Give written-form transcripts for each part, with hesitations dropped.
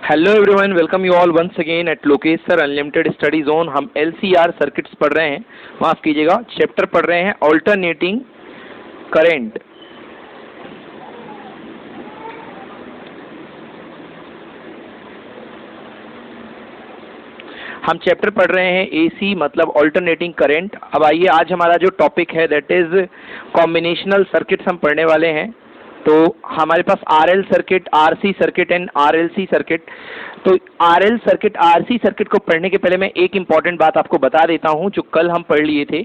Hello everyone, welcome you all once again at Lokesh sir unlimited study zone. हम LCR circuits पढ़ रहे हैं, माफ कीजिएगा, चैप्टर पढ़ रहे हैं ऑल्टरनेटिंग करंट। हम चैप्टर पढ़ रहे हैं एसी मतलब ऑल्टरनेटिंग करंट। अब आइए, आज हमारा जो टॉपिक है दैट इज कॉम्बिनेशनल सर्किट्स हम पढ़ने वाले हैं। तो हमारे पास RL circuit, RC circuit and RLC circuit. तो आरएल सर्किट, आरसी सर्किट को पढ़ने के पहले मैं एक इंपॉर्टेंट बात आपको बता देता हूं जो कल हम पढ़ लिए थे।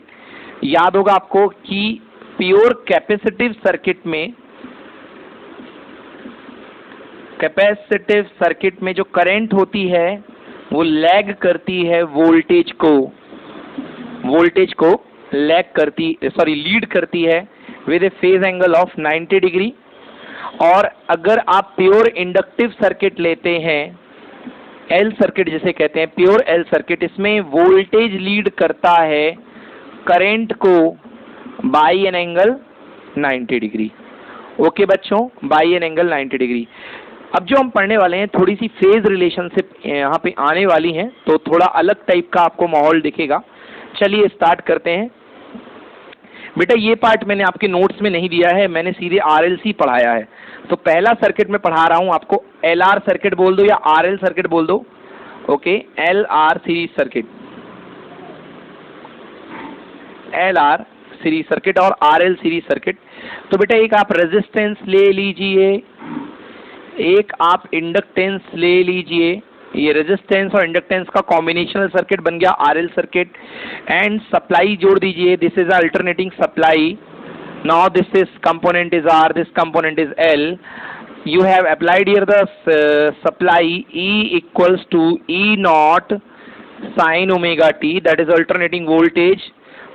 याद होगा आपको कि प्योर कैपेसिटिव सर्किट में, कैपेसिटिव सर्किट में जो करंट होती है वो लैग करती है वोल्टेज को लैग करती, लीड करती है with a phase angle of 90 degree. और अगर आप प्योर इंडक्टिव सर्किट लेते हैं, एल सर्किट जिसे कहते हैं, प्योर एल सर्किट, इसमें वोल्टेज लीड करता है करंट को by an angle 90 degree. Okay बच्चों, बाई एन एंगल 90 डिग्री। अब जो हम पढ़ने वाले हैं, थोड़ी सी फेज रिलेशनशिप यहाँ पे आने वाली है, तो थोड़ा अलग टाइप का आपको माहौल दिखेगा। चलिए स्टार्ट करते हैं। बेटा ये पार्ट मैंने आपके नोट्स में नहीं दिया है, मैंने सीधे आरएलसी पढ़ाया है। तो पहला सर्किट में पढ़ा रहा हूं आपको, एलआर सर्किट बोल दो या आरएल सर्किट बोल दो। Okay, LR series circuit, LR series circuit और आरएल सीरीज सर्किट। तो बेटा एक आप रेजिस्टेंस ले लीजिए, एक आप इंडक्टेंस ले लीजिए। ये रेजिस्टेंस और इंडक्टेंस का कॉम्बिनेशनल सर्किट बन गया आरएल सर्किट। एंड सप्लाई जोड़ दीजिए, this is alternating supply. Now this is component is R, this component is L. you have applied here the supply E equals to E naught sin omega t, that is alternating voltage।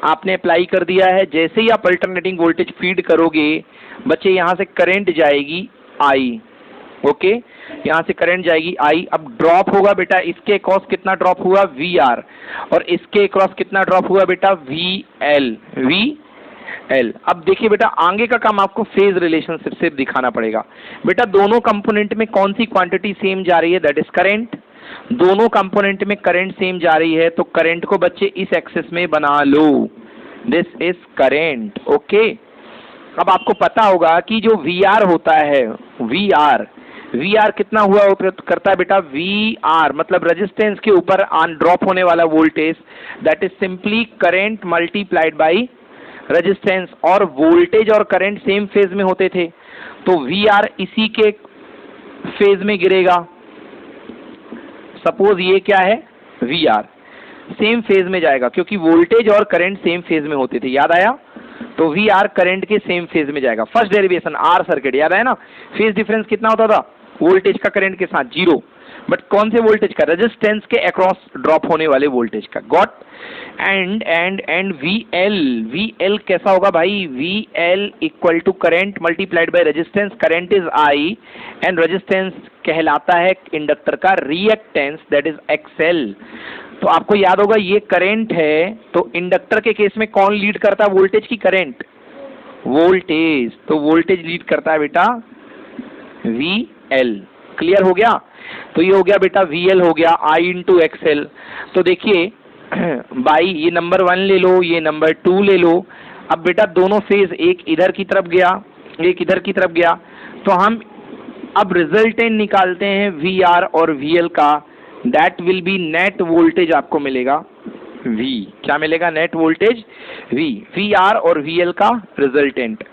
आपने apply कर दिया है। जैसे ही आप alternating voltage feed करोगे बच्चे, यहाँ से करंट जाएगी I। ओके, यहाँ से करंट जाएगी I। अब ड्रॉप होगा बेटा, इसके क्रॉस कितना ड्रॉप हुआ VR, और इसके क्रॉस कितना ड्रॉप हुआ बेटा VL। अब देखिए बेटा, आगे का काम आपको फेज रिलेशनशिप से दिखाना पड़ेगा। बेटा दोनों कंपोनेंट में कौन सी क्वांटिटी सेम जा रही है, दैट इज करंट। दोनों कंपोनेंट में करंट सेम जा रही है, तो करंट को बच्चे इस एक्सिस में बना लो, दिस इज करंट। ओके, अब आपको पता होगा कि जो VR होता है, VR कितना हुआ करता है बेटा, VR मतलब रेजिस्टेंस के ऊपर ऑन ड्रॉप होने वाला voltage, that is simply current multiplied by resistance. और वोल्टेज और करंट सेम फेज में होते थे, तो VR इसी के फेज में गिरेगा। सपोज ये क्या है, VR सेम फेज में जाएगा क्योंकि वोल्टेज और करंट सेम फेज में होते थे, याद आया। तो VR करंट के सेम फेज में जाएगा। फर्स्ट डेरिवेशन आर सर्किट, याद आया ना, फेज डिफरेंस कितना होता था वोल्टेज का करंट के साथ, 0। बट कौन से वोल्टेज का, रेजिस्टेंस के अक्रॉस ड्रॉप होने वाले वोल्टेज का, गॉट। एंड VL कैसा होगा भाई, VL equal to current multiplied by resistance. Current is I and resistance कहलाता है इंडक्टर का रिएक्टेंस, दैट इज XL। तो आपको याद होगा ये करंट है, तो इंडक्टर के केस में कौन लीड करता है वोल्टेज की, करंट, वोल्टेज। तो वोल्टेज लीड करता है बेटा VL। क्लियर हो गया। तो ये हो गया बेटा VL हो गया I इंटू XL। तो देखिए बाई, ये नंबर 1 ले लो, ये नंबर 2 ले लो। अब बेटा दोनों फेज, एक इधर की तरफ गया, एक इधर की तरफ गया, तो हम अब रिजल्टेंट निकालते हैं VR और VL का। That will be net voltage आपको मिलेगा V। क्या मिलेगा, नेट वोल्टेज V। VR और VL का रिजल्टेंट,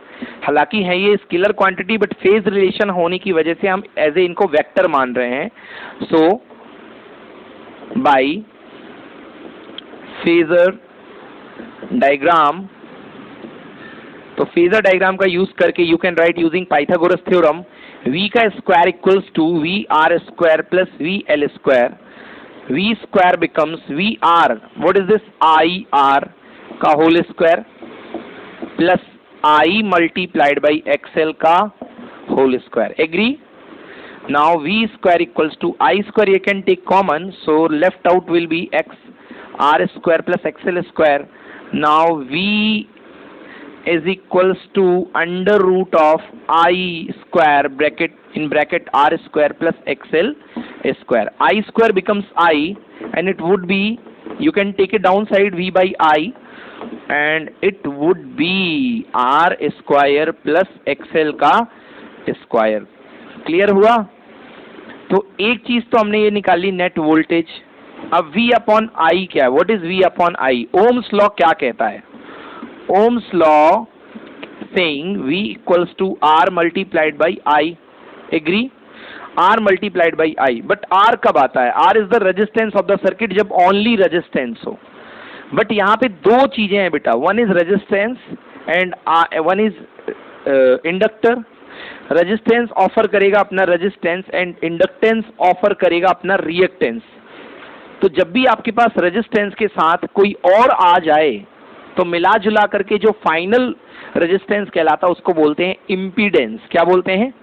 हालांकि है ये scalar quantity, but phase relation होने की वजह से हम एज ए इनको वेक्टर मान रहे हैं। सो बाई फेजर डायग्राम, तो फेजर डायग्राम का यूज करके you can write using Pythagoras theorem, V का square equals to VR square plus VL square. V square becomes VR, what is this, IR का whole square plus I multiplied by XL का whole square. Agree. Now V square equals to I square, you can take common, so left out will be XR square plus XL square. Now V is equals to under root of I square bracket in bracket R square plus XL square. I square becomes I, and it would be, you can take it downside V by I, and it would be R square plus XL का square. Clear हुआ? तो एक चीज तो हमने ये निकाली net voltage. अब V अपॉन I क्या है? What is V upon I? Ohm's law क्या कहता है? Ohm's law saying V equals to R multiplied by I. Agree? R multiplied by I. But R कब आता है? R is the resistance of the circuit, जब only resistance हो. But यहाँ पे दो चीजें हैं बेटा, one is resistance and one is inductor. Resistance offer करेगा अपना रेजिस्टेंस एंड इंडक्टेंस ऑफर करेगा अपना रिएक्टेंस. तो जब भी आपके पास रेजिस्टेंस के साथ कोई और आ जाए तो मिला जुला करके जो फाइनल रेजिस्टेंस कहलाता है उसको बोलते हैं इम्पीडेंस. क्या बोलते हैं?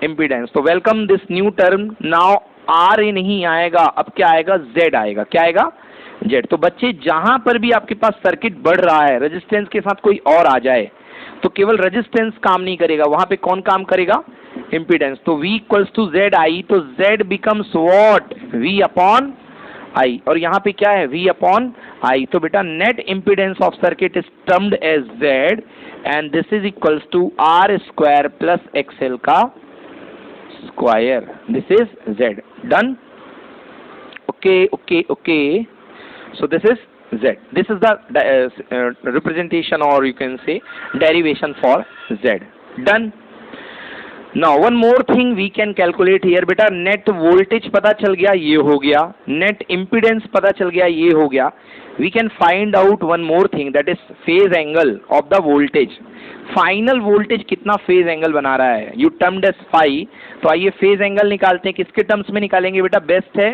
इम्पीडेंस. तो welcome this new term. Now R ए नहीं आएगा, अब क्या आएगा? जेड आएगा. क्या आएगा? जेड. तो बच्चे जहां पर भी आपके पास सर्किट बढ़ रहा है, रेजिस्टेंस के साथ कोई और आ जाए तो केवल रेजिस्टेंस काम नहीं करेगा, वहां पे कौन काम करेगा? इम्पीडेंस. तो V equals to Z I, तो Z becomes what? V upon I. और यहाँ पे क्या है? V upon I. तो बेटा net impedance of circuit is termed as Z and this is equals to R square plus XL का square. This is Z. Done? Okay okay okay. So this is Z. This is the representation, or you can say derivation for Z. Done. Now one more thing we can calculate here. बेटा net voltage पता चल गया, ये हो गया. net impedance पता चल गया, ये हो गया. We can find out one more thing, that is phase angle of the voltage. Final voltage कितना फेज एंगल बना रहा है? You termed as phi. तो आइए फेज एंगल निकालते हैं. किसके टर्म्स में निकालेंगे बेटा? बेस्ट है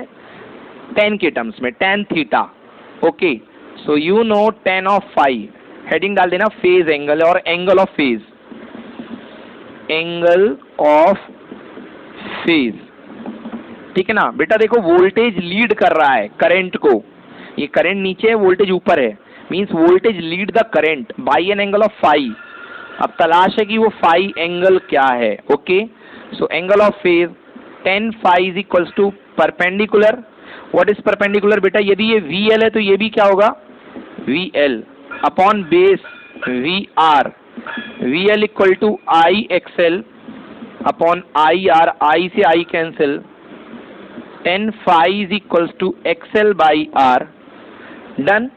tan के टर्म्स में, tan theta. Okay, so you know tan of phi. Heading डाल देना फेज एंगल और angle of phase. Angle of phase. ठीक है ना बेटा? देखो वोल्टेज लीड कर रहा है करंट को. ये करंट नीचे है, वोल्टेज ऊपर है. Means voltage lead the current by an angle of phi. अब तलाश है कि वो फाई एंगल क्या है. Okay, so angle of phase tan phi is equals to perpendicular. What is perpendicular बेटा? यदि ये VL है तो ये भी क्या होगा? VL upon base VR. VL equal to IXL upon IR. I से I cancel. tan phi is equals to XL by R. Done?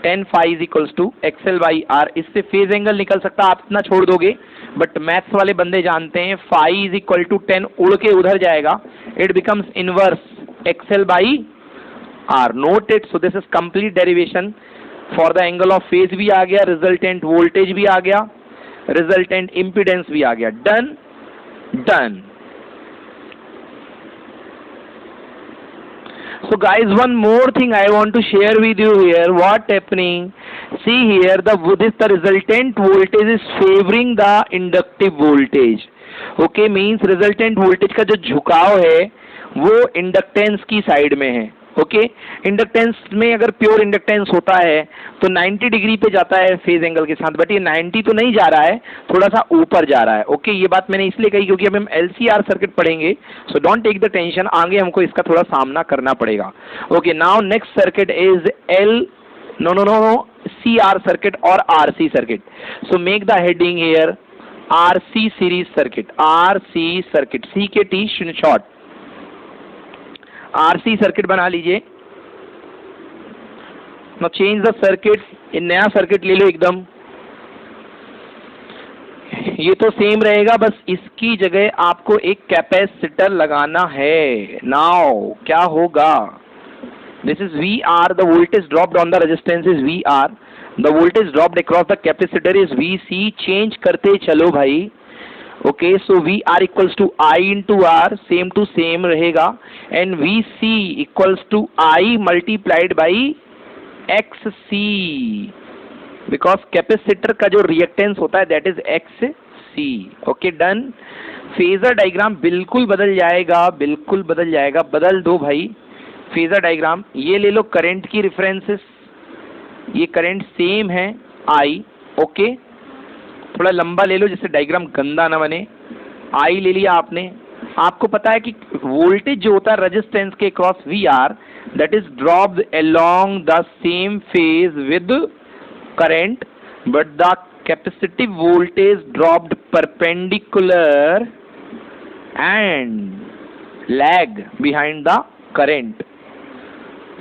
tan phi is equals to XL by R. इससे phase angle निकल सकता है, आप इतना छोड़ दोगे, but maths वाले बंदे जानते हैं फाई इज इक्वल टू 10 उड़ के उधर जाएगा. It becomes inverse XL by R. Note it. So this is complete derivation for the angle of phase भी आ गया, resultant voltage भी आ गया, resultant impedance भी आ गया. Done? Done. So guys, one more thing I want to share with you here. What happening? See here, the resultant voltage is favoring the inductive voltage. Okay, means resultant voltage का जो झुकाव है वो inductance की side में है. Okay, inductance में अगर प्योर इंडक्टेंस होता है तो 90 डिग्री पे जाता है फेज एंगल के साथ, बट ये 90 तो नहीं जा रहा है, थोड़ा सा ऊपर जा रहा है. ओके, ये बात मैंने इसलिए कही क्योंकि अब हम LCR सर्किट पढ़ेंगे. So don't take the tension, आगे हमको इसका थोड़ा सामना करना पड़ेगा. Okay, now next circuit is CR circuit और RC circuit. So make the heading here RC series circuit. RC circuit, C के T शॉर्ट. RC सर्किट बना लीजिए. Now change the circuit. ये नया सर्किट ले लो एकदम. ये तो सेम रहेगा, बस इसकी जगह आपको एक कैपेसिटर लगाना है. नाउ क्या होगा? This is VR. The voltage dropped on the resistance is VR. The voltage dropped across the capacitor is VC. Change करते चलो भाई. Okay, so VR equals to I into R, same to same रहेगा, and VC equals to I multiplied by XC, because capacitor का जो reactance होता है that is XC. Okay, done. Phasor diagram बिल्कुल बदल जाएगा, बिल्कुल बदल जाएगा. बदल दो भाई फेजर डायग्राम. ये ले लो करंट की रेफरेंसेस. ये करंट सेम है I. ओके, थोड़ा लंबा ले लो जिससे डायग्राम गंदा ना बने. I ले लिया आपने, आपको पता है कि वोल्टेज जो होता है रेजिस्टेंस के cross V R, that is dropped along the same phase with current, but the capacitive voltage dropped perpendicular and lag behind the current.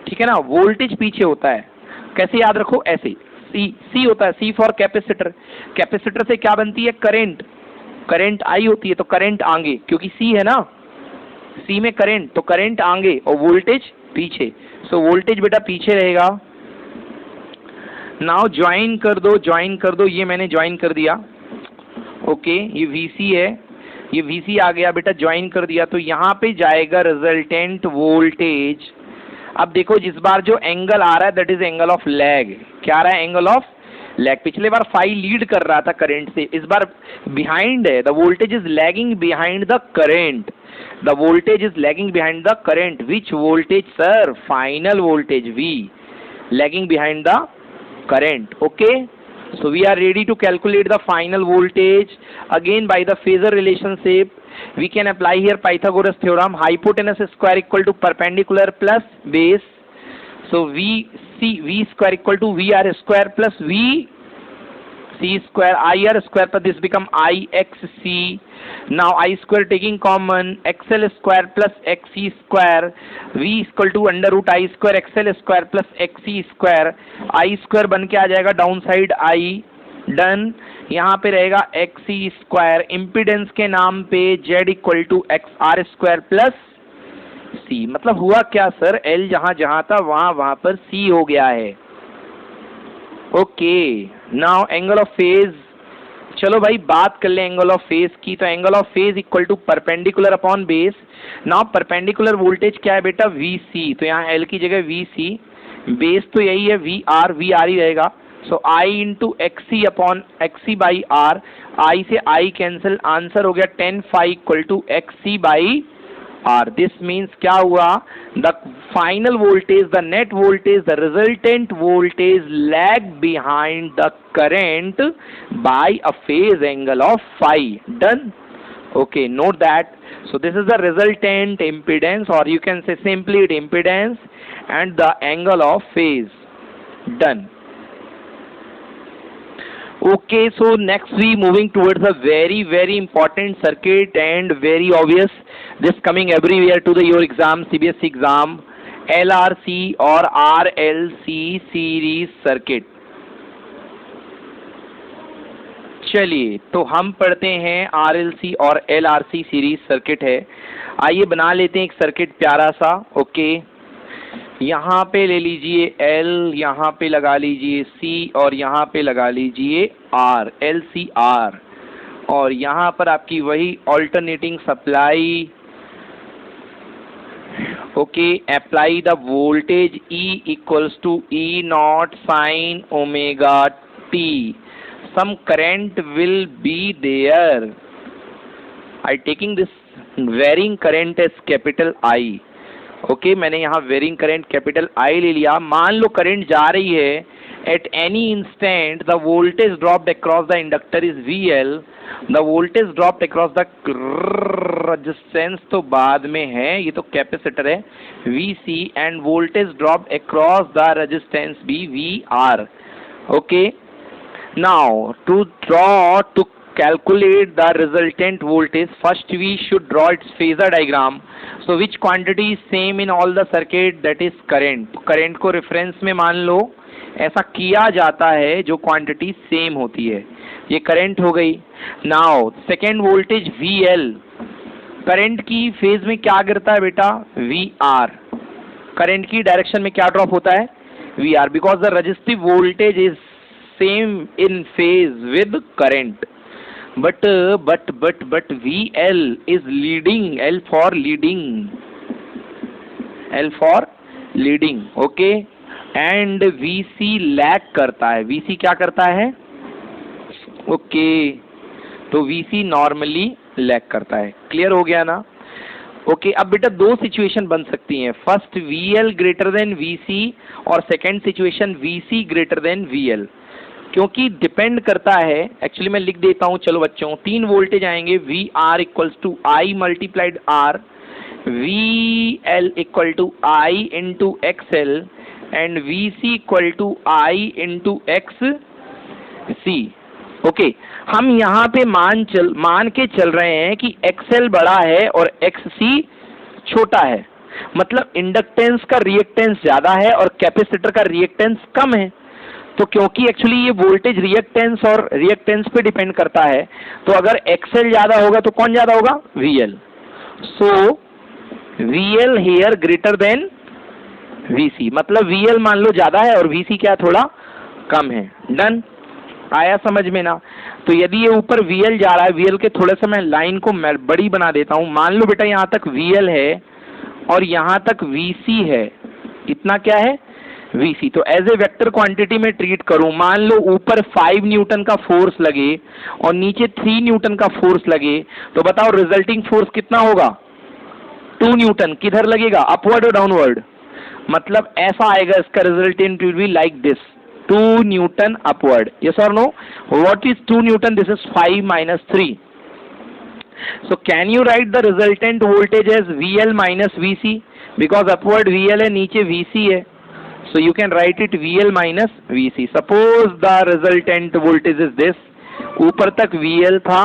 ठीक है ना, वोल्टेज पीछे होता है, कैसे याद रखो, ऐसे सी होता है, सी फॉर कैपेसिटर, कैपेसिटर से क्या बनती है, करंट, करंट आई होती है, तो करंट आगे, क्योंकि सी है ना, सी में करंट, तो करंट आगे और वोल्टेज पीछे, सो वोल्टेज बेटा पीछे रहेगा। नाउ ज्वाइन कर दो, ये मैंने ज्वाइन कर दिया, ओके, ये VC है, ये VC आ गया बेटा, ज्वाइन कर दिया, तो यहाँ पे जाएगा रिजल्टेंट वोल्टेज। अब देखो जिस बार जो एंगल आ रहा है that is angle of lag, क्या आ रहा है, एंगल ऑफ लैग। पिछले बार फाई लीड कर रहा था करंट से, इस बार बिहाइंड है, the voltage is lagging behind the current, the voltage is lagging behind the current, which voltage sir, final voltage V lagging behind the current, okay? So we are ready to calculate the final voltage again by the phasor relationship. We can apply here Pythagoras theorem, hypotenuse square equal to perpendicular plus base, so V square equal to VR square plus VC square, IR square, but this become IXC. Now I square taking common, XL square plus XC square, V equal to under root I square XL square plus XC square, I square बन के आ जाएगा down side I, done. यहाँ पे रहेगा XC square, impedance के नाम पे Z equal to XR square plus C। मतलब हुआ क्या सर, L जहाँ था वहाँ पर C हो गया है, okay. Now angle of phase, चलो भाई बात कर ले एंगल ऑफ फेज की, तो angle of phase equal to perpendicular upon base. Now perpendicular voltage क्या है बेटा, VC, तो यहाँ L की जगह VC, बेस तो यही है VR ही रहेगा, so I into XC upon XC by R, I से I कैंसिल, आंसर हो गया 10 phi equal to XC by R। This means क्या हुआ, the final voltage, the net voltage, the resultant voltage lag behind the current by a phase angle of phi, done, okay, note that. So this is the resultant impedance, or you can say simply it impedance and the angle of phase, done. Okay, so next we moving towards a very important circuit and very obvious, this coming everywhere to the your exam, CBSE exam, LRC or RLC series circuit। चलिए तो हम पढ़ते हैं RLC और LRC series circuit है। आइए बना लेते हैं एक सर्किट प्यारा सा, ओके। यहाँ पे ले लीजिए L, यहाँ पे लगा लीजिए C और यहाँ पे लगा लीजिए R, LCR, और यहाँ पर आपकी वही alternating supply, okay. Apply the voltage E equals to E naught sine omega T, some current will be there, I taking this varying current as capital I, okay. मैंने यहाँ वेरिंग करंट कैपिटल I ले लिया। मान लो current जा रही है, at any instant the voltage dropped across the inductor is VL, the voltage dropped across the resistance तो बाद में है, ये तो कैपेसिटर है, VC, end voltage dropped across the resistance भी VR, okay. Now to calculate the resultant voltage, first we should draw its phasor diagram. So which quantity is same in all the circuit, that is current। Current को reference में मान लो, ऐसा किया जाता है जो quantity same होती है, ये करंट हो गई। Now second voltage VL, current की फेज में क्या गिरता है बेटा, VR, करंट की डायरेक्शन में क्या ड्रॉप होता है, VR, because the resistive voltage is same in phase with current, but VL is leading, L for leading, okay, and VC lag करता है, VC क्या करता है, okay, तो VC नॉर्मली लैग करता है। क्लियर हो गया ना, ओके। अब बेटा दो सिचुएशन बन सकती हैं, first VL greater than VC और second situation VC greater than VL। क्योंकि डिपेंड करता है, एक्चुअली मैं लिख देता हूं, चलो बच्चों, 3 वोल्टेज आएंगे, V R equals to I multiplied R, V L equal to I into X L and V C equal to I into X C. Okay, हम यहाँ पे मान के चल रहे हैं कि एक्सएल बड़ा है और एक्स सी छोटा है, मतलब इंडक्टेंस का रिएक्टेंस ज्यादा है और कैपेसिटर का रिएक्टेंस कम है। तो क्योंकि एक्चुअली ये वोल्टेज रिएक्टेंस और रिएक्टेंस पे डिपेंड करता है, तो अगर एक्सएल ज्यादा होगा तो कौन ज्यादा होगा? VL. So VL here greater than VC, मतलब वीएल मान लो ज्यादा है और वीसी क्या थोड़ा कम है। डन, आया समझ में ना? तो यदि ये ऊपर वीएल जा रहा है, वीएल के थोड़ा सा मैं लाइन को बड़ी बना देता हूं। मान लो बेटा यहां तक वीएल है और यहां तक वीसी है, इतना क्या है? वीसी। तो एज ए वेक्टर क्वांटिटी में ट्रीट करूं, मान लो ऊपर 5 न्यूटन का फोर्स लगे और नीचे 3 न्यूटन का फोर्स लगे, तो बताओ रिजल्टिंग फोर्स कितना होगा? 2 न्यूटन। किधर लगेगा? अपवर्ड और डाउनवर्ड? मतलब ऐसा आएगा, इसका resultant will be like this, 2 newton upward. Yes और no? What is 2 newton? This is 5 minus 3. So can you write the resultant voltage as VL minus VC? Because upward VL है, नीचे VC है, so you can write it VL minus VC. Suppose the resultant voltage is this, ऊपर तक VL था,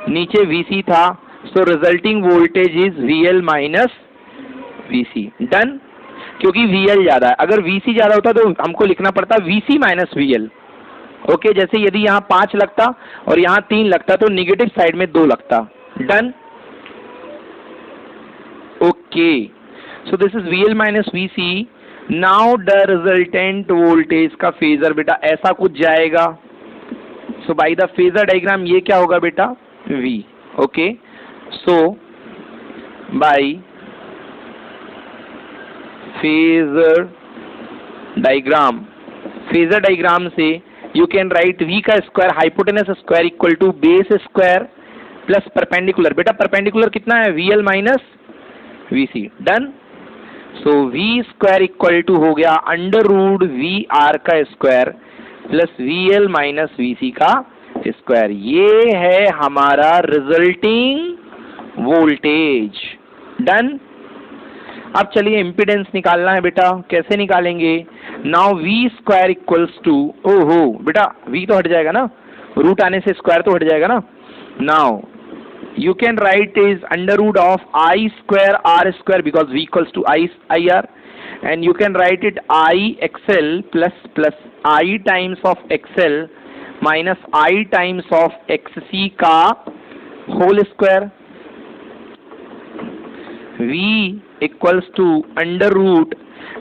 नीचे VC था, so resulting voltage is VL minus VC. Done? क्योंकि VL ज्यादा है, अगर VC ज्यादा होता तो हमको लिखना पड़ता VC माइनस VL। ओके, जैसे यदि यहाँ 5 लगता और यहाँ 3 लगता तो निगेटिव साइड में 2 लगता। Done? Okay, so this is VL minus VC। Now the resultant voltage का फेजर बेटा ऐसा कुछ जाएगा। So by the phasor diagram ये क्या होगा बेटा? V। Okay, so by phasor diagram से यू कैन राइट V का square hypotenuse square equal to base square plus perpendicular. बेटा परपेंडिकुलर कितना है? VL minus VC। Done? So V square equal to हो गया अंडर रूट VR का square plus VL minus VC का square. ये है हमारा रिजल्टिंग वोल्टेज। डन? अब चलिए इम्पीडेंस निकालना है बेटा, कैसे निकालेंगे? Now V square equals to, ओहो बेटा V तो हट जाएगा ना, रूट आने से स्क्वायर तो हट जाएगा ना। Now you can write is under root of I square R square because V equals to IR, and you can write it I XL plus I times of XL minus I times of XC का whole square. V equals to under root,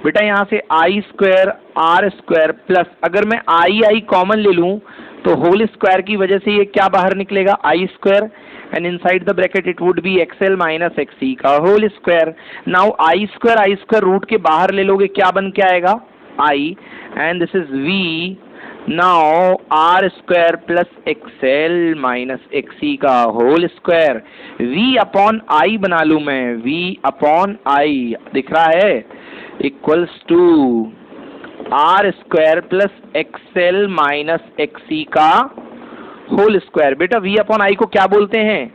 बेटा यहाँ से I square R square plus, अगर मैं I common ले लूँ तो whole square की वजह से ये क्या बाहर निकलेगा? I square, and inside the bracket it would be XL minus XC का whole square. Now I square root के बाहर ले लोगे, क्या बन के आएगा? I, and this is V। Now R square plus XL minus XC का whole square, V upon I बना लूं मैं, V अपॉन I दिख रहा है, equals to R square plus XL minus XC का होल स्क्वायर। बेटा V अपॉन I को क्या बोलते हैं?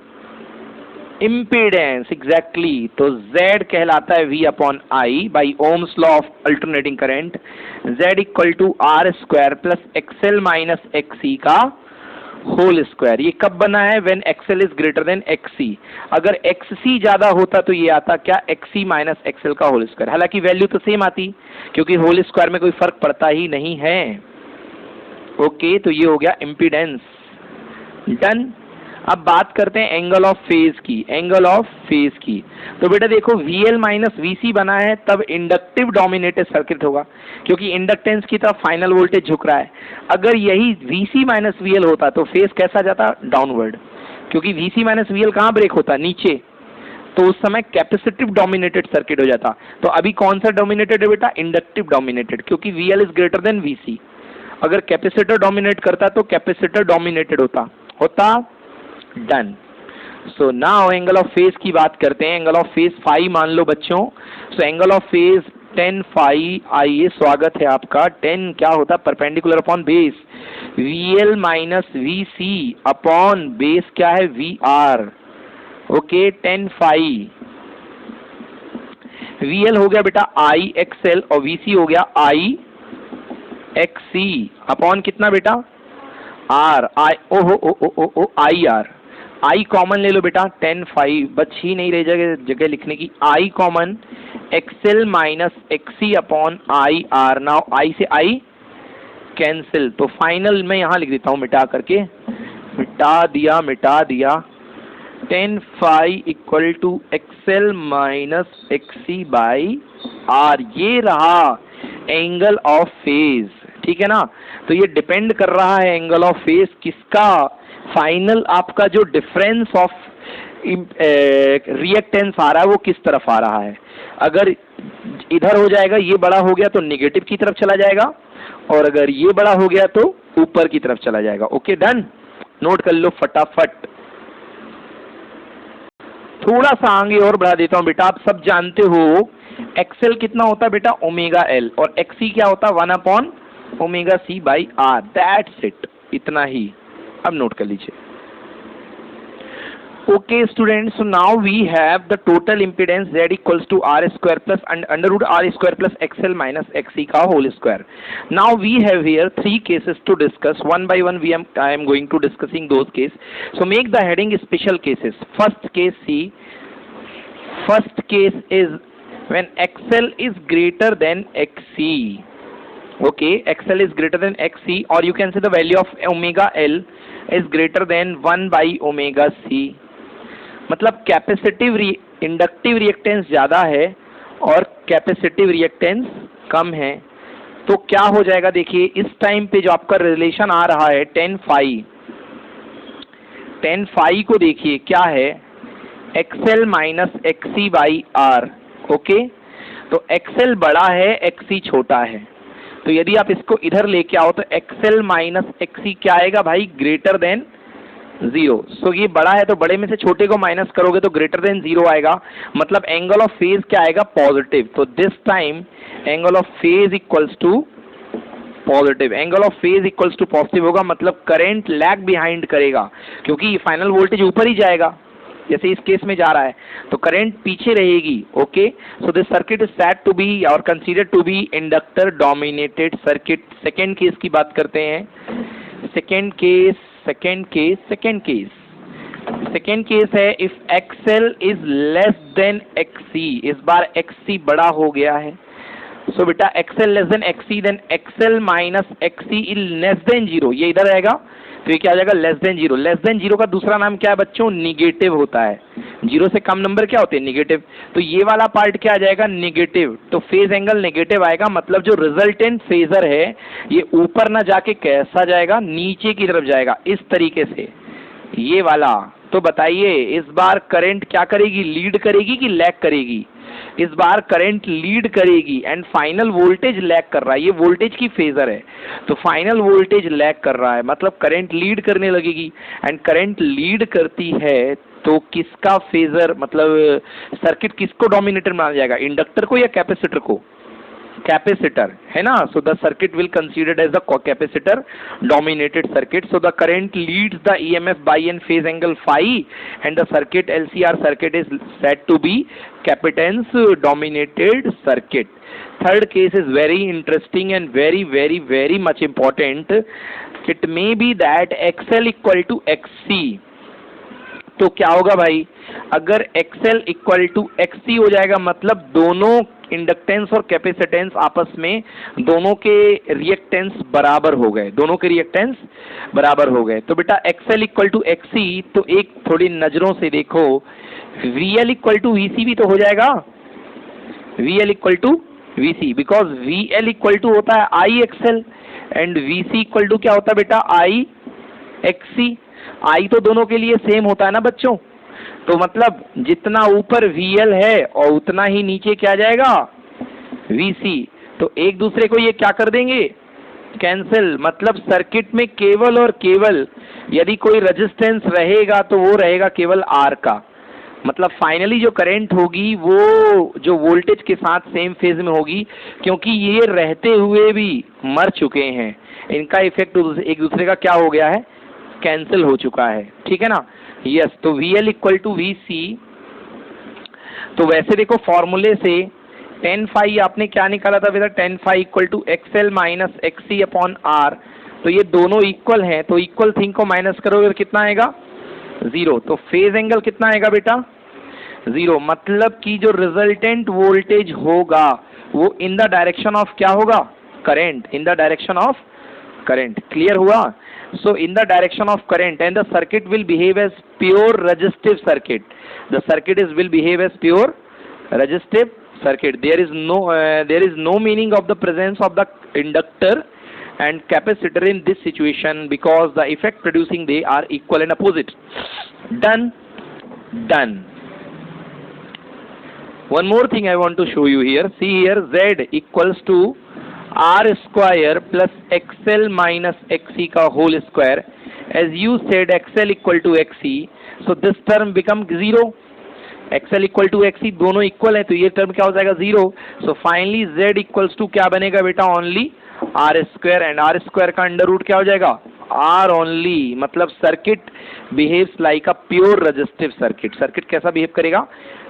इम्पीडेंस। एग्जैक्टली, तो Z कहलाता है V upon I by Ohm's law of alternating current. Z equal to R square plus XL minus XC का होल स्क्वायर। ये कब बना है? When XL is greater than XC। अगर XC ज्यादा होता तो ये आता क्या? XC माइनस XL का होल स्क्वायर। हालांकि वैल्यू तो सेम आती क्योंकि होल स्क्वायर में कोई फर्क पड़ता ही नहीं है। ओके, तो ये हो गया इम्पीडेंस। डन? अब बात करते हैं एंगल ऑफ फेज की। तो बेटा देखो VL माइनस VC बना है तब इंडक्टिव डोमिनेटेड सर्किट होगा क्योंकि इंडक्टेंस की तरफ फाइनल वोल्टेज झुक रहा है। अगर यही VC माइनस VL होता तो फेज कैसा जाता? डाउनवर्ड, क्योंकि VC माइनस VL कहाँ ब्रेक होता? नीचे, तो उस समय कैपेसिटिव डोमिनेटेड सर्किट हो जाता। तो अभी कौन सा डोमिनेटेड है बेटा? इंडक्टिव डोमिनेटेड, क्योंकि VL is greater then VC। अगर कैपेसिटर डोमिनेट करता तो कैपेसिटर डोमिनेटेड होता। Done? So now angle of phase की बात करते हैं। एंगल ऑफ फेज फाई मान लो बच्चों। So angle of phase 10 phi, आइए स्वागत है आपका। 10 क्या होता है? Perpendicular upon base, VL minus VC upon base क्या है? VR। Okay, 10 phi. VL हो गया बेटा IXL और VC हो गया IXC अपॉन कितना बेटा? R I ओ हो ओ IR। I कॉमन ले लो बेटा, 10 फाई बच ही नहीं रही जगह लिखने की। I common, XL minus XC upon IR। Now I से I कैंसिल, तो फाइनल में यहां लिख देता हूं मिटा करके, मिटा दिया 10 phi equal to XL minus XC by R। ये रहा एंगल ऑफ फेज, ठीक है ना। तो ये डिपेंड कर रहा है एंगल ऑफ फेज किसका? फाइनल आपका जो डिफरेंस ऑफ रिएक्टेंस आ रहा है वो किस तरफ आ रहा है। अगर इधर हो जाएगा, ये बड़ा हो गया तो निगेटिव की तरफ चला जाएगा, और अगर ये बड़ा हो गया तो ऊपर की तरफ चला जाएगा। ओके डन, नोट कर लो फटाफट। थोड़ा सा आगे और बढ़ा देता हूं बेटा। आप सब जानते हो एक्सएल कितना होता है बेटा? ओमेगा एल, और एक्सी क्या होता है? 1 upon omega C by R. That's it, इतना ही। अब नोट कर लीजिए। Okay students, so now we have the total impedance Z equals to R square plus under root R square plus XL minus XC का whole square. Now we have here 3 cases to discuss. One by one I am going to discussing those cases. So make the heading special cases. First case C. First case is when XL is greater than XC. Okay, XL is greater than XC, or you can say the value of omega L is greater than 1 by omega C. मतलब capacitive inductive reactance ज्यादा है और capacitive reactance कम है। तो क्या हो जाएगा? देखिए इस टाइम पे जो आपका रिलेशन आ रहा है 10 फाई को देखिए क्या है? XL minus XC by R। Okay, तो XL बड़ा है, XC छोटा है। तो यदि आप इसको इधर लेके आओ तो XL माइनस XC क्या आएगा भाई? Greater than 0। सो ये बड़ा है तो बड़े में से छोटे को माइनस करोगे तो ग्रेटर देन 0 आएगा। मतलब एंगल ऑफ फेज क्या आएगा? पॉजिटिव। तो this time angle of phase equals to positive. Angle of phase equals to positive होगा, मतलब करंट लैग बिहाइंड करेगा, क्योंकि फाइनल वोल्टेज ऊपर ही जाएगा जैसे इस केस में जा रहा है, तो करंट पीछे रहेगी। Okay, so this circuit is said to be और considered to be inductor dominated circuit. Second case की बात करते हैं। सेकेंड केस है if XL is less than XC। इस बार XC बड़ा हो गया है, सो बेटा XL less than XC, then XL minus XC is less than 0। ये इधर आएगा तो ये क्या आ जाएगा? Less than 0। लेस देन 0 का दूसरा नाम क्या है बच्चों? निगेटिव होता है। 0 से कम नंबर क्या होते हैं? निगेटिव। तो ये वाला पार्ट क्या आ जाएगा? निगेटिव। तो फेज एंगल नेगेटिव आएगा, मतलब जो रिजल्टेंट फेजर है ये ऊपर ना जाके कैसा जाएगा? नीचे की तरफ जाएगा, इस तरीके से ये वाला। तो बताइए इस बार करंट क्या करेगी? लीड करेगी कि लैग करेगी? इस बार करंट लीड करेगी एंड फाइनल वोल्टेज लैग कर रहा है। ये वोल्टेज की फेजर है, तो फाइनल वोल्टेज लैग कर रहा है, मतलब करंट लीड करने लगेगी। एंड करंट लीड करती है तो किसका फेजर, मतलब सर्किट किसको डोमिनेटर माना जाएगा? इंडक्टर को या कैपेसिटर को? कैपेसिटर, है ना। So the circuit will considered as the capacitor dominated circuit. So the current leads the EMF by an phase angle phi and the circuit LCR circuit is said to be capacitance dominated circuit. Third case is very interesting and very much important. It may be that XL equal to XC. तो क्या होगा भाई? अगर XL equal to XC हो जाएगा, मतलब दोनों inductance और कैपेसिटेंस आपस में दोनों के रिएक्टेंस बराबर हो गए, दोनों के रिएक्टेंस बराबर हो गए। तो बेटा XL इक्वल टू XC, तो एक थोड़ी नजरों से देखो, VL इक्वल टू VC भी तो हो जाएगा। VL equal to VC, because VL equal to होता है IXL and VC equal to क्या होता है बेटा? IXC। I तो दोनों के लिए सेम होता है ना बच्चों, तो मतलब जितना ऊपर VL है और उतना ही नीचे क्या जाएगा? VC। तो एक दूसरे को ये क्या कर देंगे? कैंसिल। मतलब सर्किट में केवल और केवल यदि कोई रेजिस्टेंस रहेगा तो वो रहेगा केवल R का। मतलब फाइनली जो करंट होगी वो जो वोल्टेज के साथ सेम फेज में होगी, क्योंकि ये रहते हुए भी मर चुके हैं, इनका इफेक्ट एक दूसरे का क्या हो गया है, कैंसिल हो चुका है, ठीक है ना। यस, तो VL इक्वल टू VC, तो वैसे देखो फॉर्मूले से tan phi आपने क्या निकाला था बेटा, tan phi equal to XL minus XC upon R, तो ये दोनों इक्वल हैं, तो इक्वल थिंग को माइनस करोगे तो कितना आएगा, 0। तो फेज एंगल कितना आएगा बेटा, 0, मतलब कि जो रिजल्टेंट वोल्टेज होगा वो इन द डायरेक्शन ऑफ क्या होगा, current, in the direction of current. Clear हुआ। So in the direction of current and the circuit will behave as pure resistive circuit, the circuit is will behave as pure resistive circuit. There is no meaning of the presence of the inductor and capacitor in this situation, because the effect producing they are equal and opposite. Done. One more thing I want to show you here. See here, Z equals to R square plus XL minus XC का whole square. As you said, XL equal to XC, so this term become 0. XL equal to XC दोनों equal है, तो ये term क्या हो जाएगा, 0। So finally Z equals to क्या बनेगा बेटा, only R square, and R square का अंडर रूट क्या हो जाएगा, R ओनली, मतलब circuit behaves like a pure resistive circuit. Circuit कैसा बिहेव करेगा,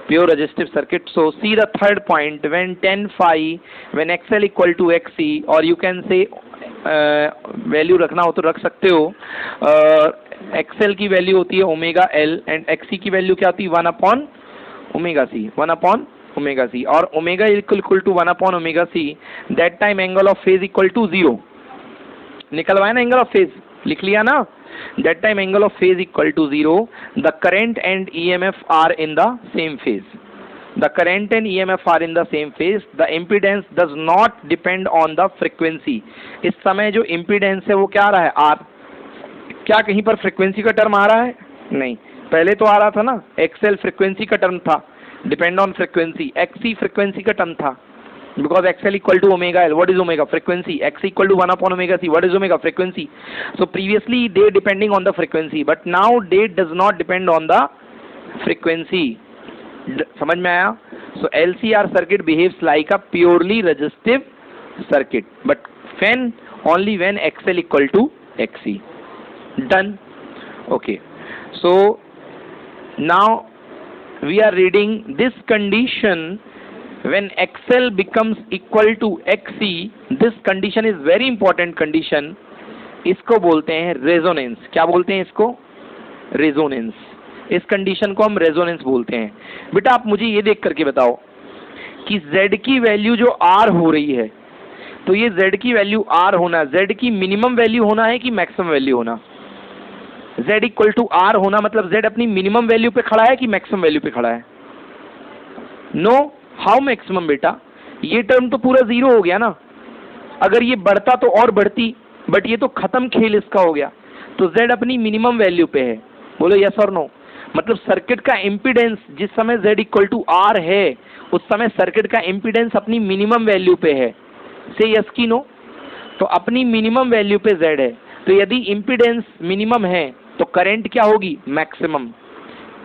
pure resistive circuit. So see the third point, when tan phi, when XL equal to XC, और you can से value रखना हो तो रख सकते हो, XL की वैल्यू होती है ओमेगा L एंड XC की वैल्यू क्या होती है, 1 upon omega C, 1 upon omega C, और omega equal to 1 upon omega C, that time angle of phase equal to 0। निकलवाया ना एंगल ऑफ फेज, लिख लिया ना, that time angle of phase equal to 0, the current and EMF are in the same phase, the current and EMF are in the same phase, the impedance does not depend on the frequency. इस समय जो impedance है वो क्या आ रहा है, are. क्या कहीं पर फ्रीक्वेंसी का टर्म आ रहा है, नहीं, पहले तो आ रहा था ना, XL फ्रीक्वेंसी का टर्म था, depend on frequency, XC frequency का टर्म था, because XL equal to omega L, what is omega, frequency, XC equal to 1 upon omega C, what is omega, frequency. So previously they depending on the frequency, but now they does not depend on the frequency. समझ में आया। So LCR circuit behaves like a purely resistive circuit, but when, only when XL equal to XC। Done, okay. So now we are reading this condition, when XL becomes equal to XC, this condition is very important condition, इसको बोलते हैं resonance. क्या बोलते हैं इसको, resonance. इस condition को हम रेजोनेंस बोलते हैं। बेटा आप मुझे ये देख करके बताओ कि Z की वैल्यू जो R हो रही है, तो ये Z की वैल्यू R होना, Z की मिनिमम वैल्यू होना है कि मैक्सिमम वैल्यू होना, Z इक्वल टू R होना, मतलब Z अपनी मिनिमम वैल्यू पे खड़ा है कि मैक्सिमम वैल्यू पे खड़ा है, नो, हाउ मैक्सिमम बेटा, ये टर्म तो पूरा 0 हो गया ना, अगर ये बढ़ता तो और बढ़ती, बट ये तो खत्म खेल इसका हो गया, तो Z अपनी मिनिमम वैल्यू पे है। बोलो यस और नो, मतलब सर्किट का इम्पीडेंस जिस समय Z इक्वल टू R है, उस समय सर्किट का इम्पीडेंस अपनी मिनिमम वैल्यू पे है, से यस की नो, तो अपनी मिनिमम वैल्यू पे Z है, तो यदि इम्पीडेंस मिनिमम है तो करंट क्या होगी, maximum.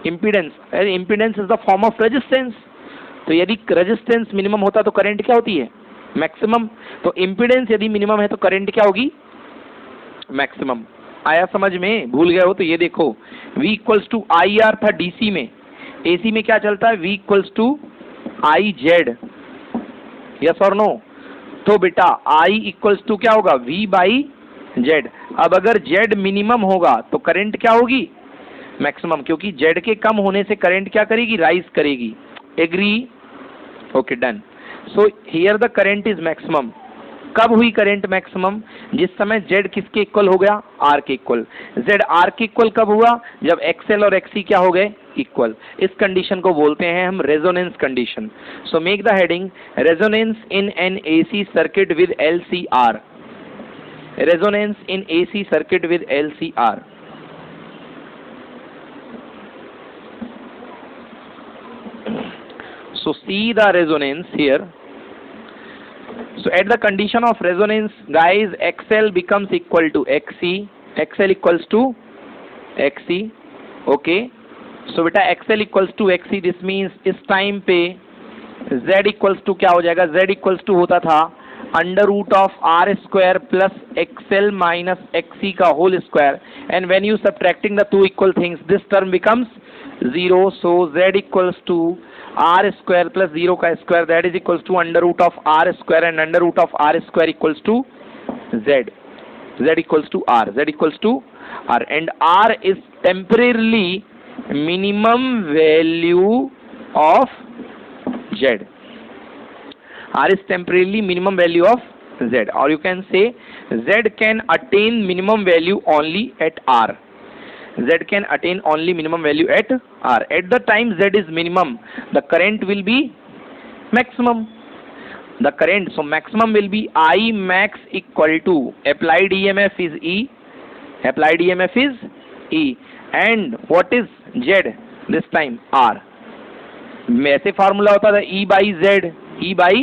Impedance is the form of resistance, तो यदि रेजिस्टेंस मिनिमम होता तो करंट क्या होती है, मैक्सिमम। तो इम्पीडेंस यदि मिनिमम है तो करंट क्या होगी, मैक्सिमम। आया समझ में, भूल गए हो तो ये देखो, V equals to I R था DC में, AC में क्या चलता है, V equals to I Z, yes और नो। तो बेटा I इक्वल्स टू क्या होगा, V बाई जेड। अब अगर जेड मिनिमम होगा तो करंट क्या होगी, मैक्सिमम, क्योंकि जेड के कम होने से करंट क्या करेगी, राइज करेगी। Agree, okay done. So here the current is maximum. कब हुई करंट मैक्सिमम, जिस समय जेड किसके इक्वल हो गया, आर के इक्वल। जेड आर के इक्वल कब हुआ, जब XL और XC क्या हो गए, इक्वल। इस कंडीशन को बोलते हैं हम resonance condition. So make the heading, resonance in an AC circuit with LCR, resonance in AC circuit with LCR. So see the resonance here. So at the condition of resonance, guys, XL becomes equal to XC, XL equals to XC, okay, so बेटा XL equals to XC, this means इस time पे z equals to क्या हो जाएगा, z equals to होता था under root of R square plus XL minus XC का whole square, and when you subtracting the two equal things this term becomes zero, so z equals to R square plus zero का square, that is equals to under root of R square, and under root of R square equals to z, z equals to r, z equals to r, and r is temporarily minimum value of z, r is temporarily minimum value of z, or you can say z can attain minimum value only at r, z can attain only minimum value at r. At the time z is minimum, the current will be maximum. The current, so maximum will be I max equal to applied EMF is E, applied EMF is E, and what is Z this time R. वैसे formula होता था E by Z, E by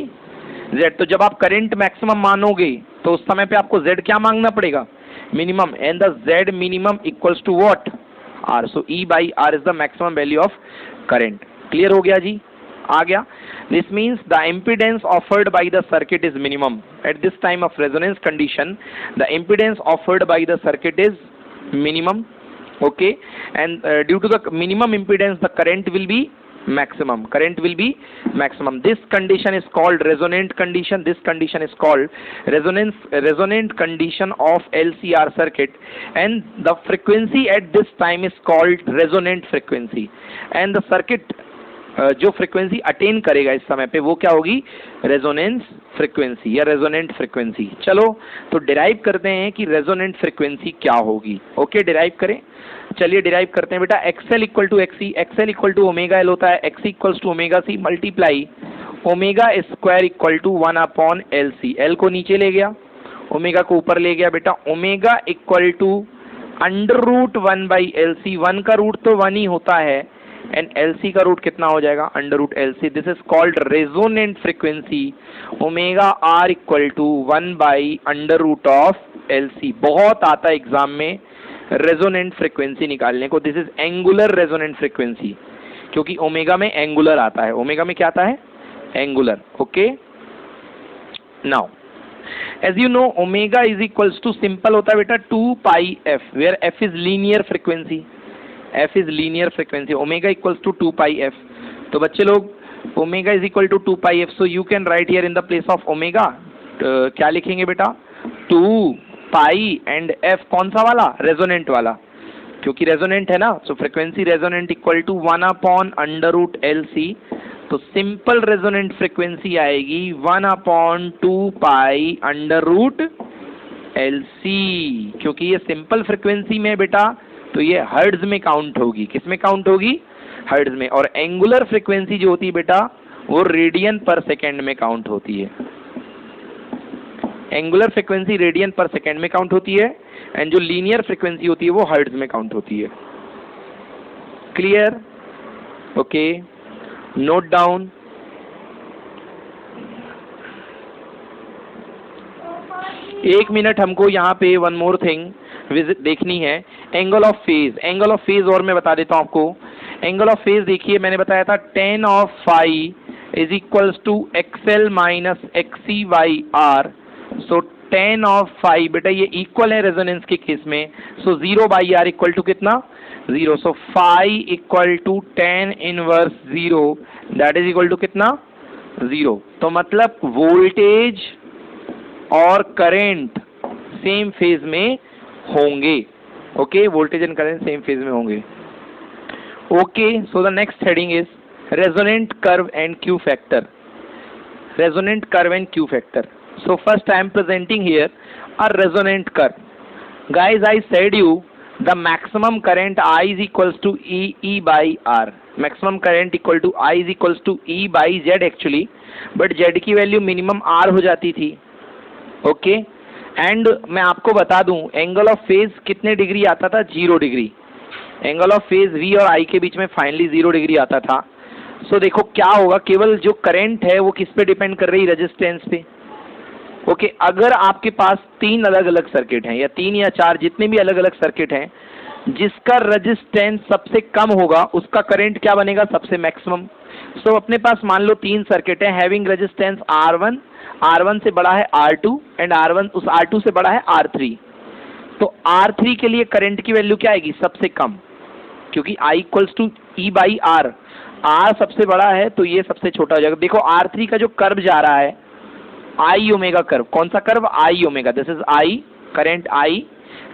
Z, तो जब आप current maximum मानोगे तो उस समय पे आपको Z क्या मांगना पड़ेगा, minimum, and the Z minimum equals to what, R, so E by R is the maximum value of current. Clear हो गया जी, आ गया. This means the impedance offered by the circuit is minimum. At this time of resonance condition, the impedance offered by the circuit is minimum. Okay, and due to the minimum impedance, the current will be maximum. Current will be maximum. This condition is called resonant condition. This condition is called resonant condition of LCR circuit, and the frequency at this time is called resonant frequency. And the circuit जो frequency attain करेगा इस समय पे वो क्या होगी, resonance frequency या resonant frequency. चलो तो डिराइव करते हैं कि रेजोनेंट फ्रीक्वेंसी क्या होगी. ओके, डिराइव करें. चलिए डिराइव करते हैं बेटा. XL equal to XC, XL equal to omega L होता है, XC equals to omega C multiply omega square equal to 1 upon L C. L को नीचे ले गया, ओमेगा को ऊपर ले गया बेटा. Omega equal to under root 1 by L C, 1 का रूट तो 1 ही होता है, एंड LC का रूट कितना हो जाएगा, under root LC. This is called resonant frequency. Omega R equal to 1 by under root of LC. बहुत आता है एग्जाम में रेजोनेंट फ्रीक्वेंसी निकालने को. This is angular resonant frequency, क्योंकि ओमेगा में एंगुलर आता है. ओमेगा में क्या आता है, angular. Okay, now as you know omega is equals to, simple होता है बेटा 2 pi f, where f is linear frequency, f is linear frequency, omega equals to 2 pi f. तो बच्चे लोग omega is equal to 2 pi f, so you can write here in the place of omega क्या लिखेंगे बेटा, 2 pi and f कौन सा वाला, resonant वाला, क्योंकि रेजोनेंट है ना. So frequency resonant equal to 1 upon under root LC. तो सिंपल रेजोनेंट फ्रीक्वेंसी आएगी 1 upon 2 pi under root LC, क्योंकि ये सिंपल फ्रीक्वेंसी में बेटा तो ये हर्ट्ज में काउंट होगी. किस में काउंट होगी, हर्ट्ज में. और एंगुलर फ्रीक्वेंसी जो होती है बेटा वो रेडियन पर सेकेंड में काउंट होती है. एंगुलर फ्रीक्वेंसी रेडियन पर सेकेंड में काउंट होती है, एंड जो लीनियर फ्रीक्वेंसी होती है वो हर्ट्ज में काउंट होती है. Clear, okay, note down. एक मिनट हमको यहाँ पे वन मोर थिंग विजिट देखनी है, angle of phase. Angle of phase और मैं बता देता हूँ आपको. एंगल ऑफ फेज देखिए, मैंने बताया था tan of phi is equals to XL minus XC by R. So tan of phi बेटा ये इक्वल है रेजोनेंस के केस में, सो 0 बाई आर इक्वल टू कितना, 0. So phi equal to tan inverse 0, that is equal to कितना, 0. तो मतलब वोल्टेज और करंट सेम फेज में होंगे. Okay, voltage and current same phase में होंगे. Okay, so the next heading is resonant curve and Q factor. Resonant curve and Q factor. So first I am presenting here a resonant curve. Guys I said you the maximum current I is equals to E by R. Maximum current equal to I is equals to E by Z actually, but Z की value minimum R हो जाती थी. Okay, and मैं आपको बता दूं angle of phase कितने degree आता था, 0 degree. Angle of phase V और I के बीच में फाइनली 0 डिग्री आता था. सो देखो क्या होगा, केवल जो करंट है वो किस पे डिपेंड कर रही है, रेजिस्टेंस पे. ओके, अगर आपके पास 3 अलग अलग सर्किट हैं या 3 या 4 जितने भी अलग अलग सर्किट हैं, जिसका रेजिस्टेंस सबसे कम होगा उसका करंट क्या बनेगा, सबसे मैक्सिमम। सो अपने पास मान लो 3 सर्किट है हैविंग रेजिस्टेंस R1, R1 से बड़ा है R2 एंड R1 उस R2 से बड़ा है R3। तो R3 के लिए करंट की वैल्यू क्या आएगी, सबसे कम, क्योंकि I equals to E by R, R सबसे बड़ा है तो ये सबसे छोटा हो जाएगा। देखो R3 का जो कर्व जा रहा है I ओमेगा कर्व, कौन सा curve, I omega, this is I, current I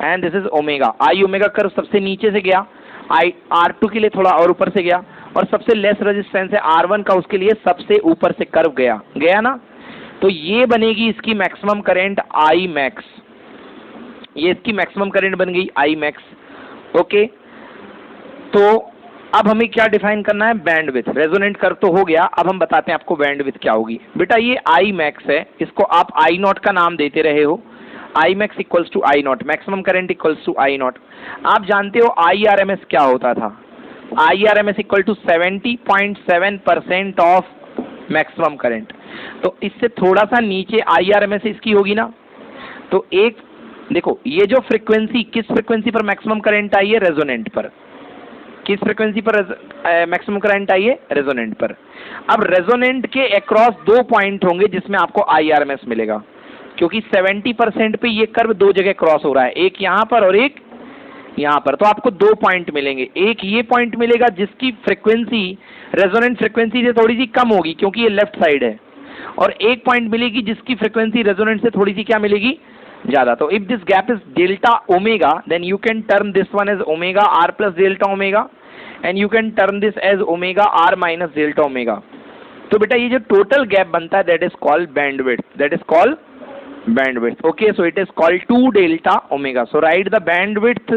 and this is omega. I omega curve सबसे नीचे से गया, I R2 के लिए थोड़ा और ऊपर से गया, और सबसे लेस रेजिस्टेंस है R1 का, उसके लिए सबसे ऊपर से कर्व गया, गया ना। तो ये बनेगी इसकी मैक्सिमम करंट I मैक्स, ये इसकी मैक्सिमम करंट बन गई I मैक्स। ओके, तो अब हमें क्या डिफाइन करना है, बैंडविड्थ। रेजोनेंट कर्व तो हो गया, अब हम बताते हैं आपको बैंडविड्थ क्या होगी। बेटा ये I मैक्स है, इसको आप I नॉट का नाम देते रहे हो, I max equals to I naught, maximum current equals to I naught. आप जानते हो IRMS क्या होता था, IRMS equal to 70.7% of maximum current. तो इससे थोड़ा सा नीचे IRMS इसकी होगी ना। तो एक देखो, ये जो फ्रीक्वेंसी, किस फ्रीक्वेंसी पर मैक्सिमम करंट आई है, रेजोनेंट पर। किस फ्रीक्वेंसी पर मैक्सिमम करंट आई है, रेजोनेंट पर। अब रेजोनेंट के अक्रॉस 2 पॉइंट होंगे जिसमें आपको IRMS मिलेगा, क्योंकि 70% पे ये कर्व 2 जगह क्रॉस हो रहा है, एक यहाँ पर और एक यहाँ पर। तो आपको 2 पॉइंट मिलेंगे, एक ये पॉइंट मिलेगा जिसकी फ्रीक्वेंसी रेजोनेंट फ्रीक्वेंसी से थोड़ी सी कम होगी क्योंकि ये लेफ्ट साइड है, और एक पॉइंट मिलेगी जिसकी फ्रीक्वेंसी रेजोनेंट से थोड़ी सी क्या मिलेगी, ज्यादा। तो if this gap is delta omega, then you can term this one as omega R plus delta omega, and you can term this as omega R minus delta omega. तो बेटा ये जो टोटल गैप बनता है that is called bandwidth, that is called bandwidth. Okay, so it is called 2 delta omega. So write the bandwidth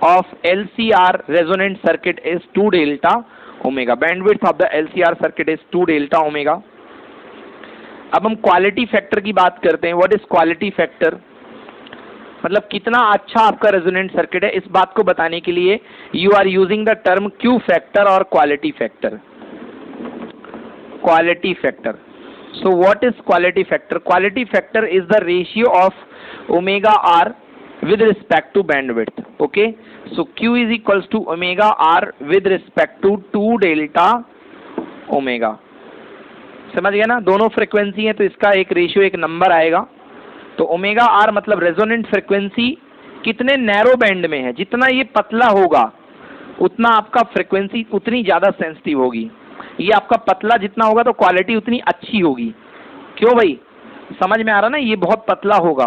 of LCR resonant circuit is 2 delta omega. Bandwidth of the LCR circuit is 2 delta omega. अब हम quality factor की बात करते हैं। What is quality factor, मतलब कितना अच्छा आपका रेजोनेंट सर्किट है, इस बात को बताने के लिए you are using the term Q factor और quality factor. Quality factor, so what is quality factor? Quality factor is the ratio of omega R with respect to bandwidth. Okay, so Q is equals to omega R with respect to 2 delta omega. समझ गया ना, दोनों frequency है तो इसका एक ratio, एक number आएगा। तो ओमेगा आर मतलब रेजोनेंट फ्रीक्वेंसी कितने नैरो बैंड में है, जितना ये पतला होगा उतना आपका फ्रीक्वेंसी उतनी ज्यादा सेंसिटिव होगी। ये आपका पतला जितना होगा तो क्वालिटी उतनी अच्छी होगी। क्यों भाई, समझ में आ रहा ना, ये बहुत पतला होगा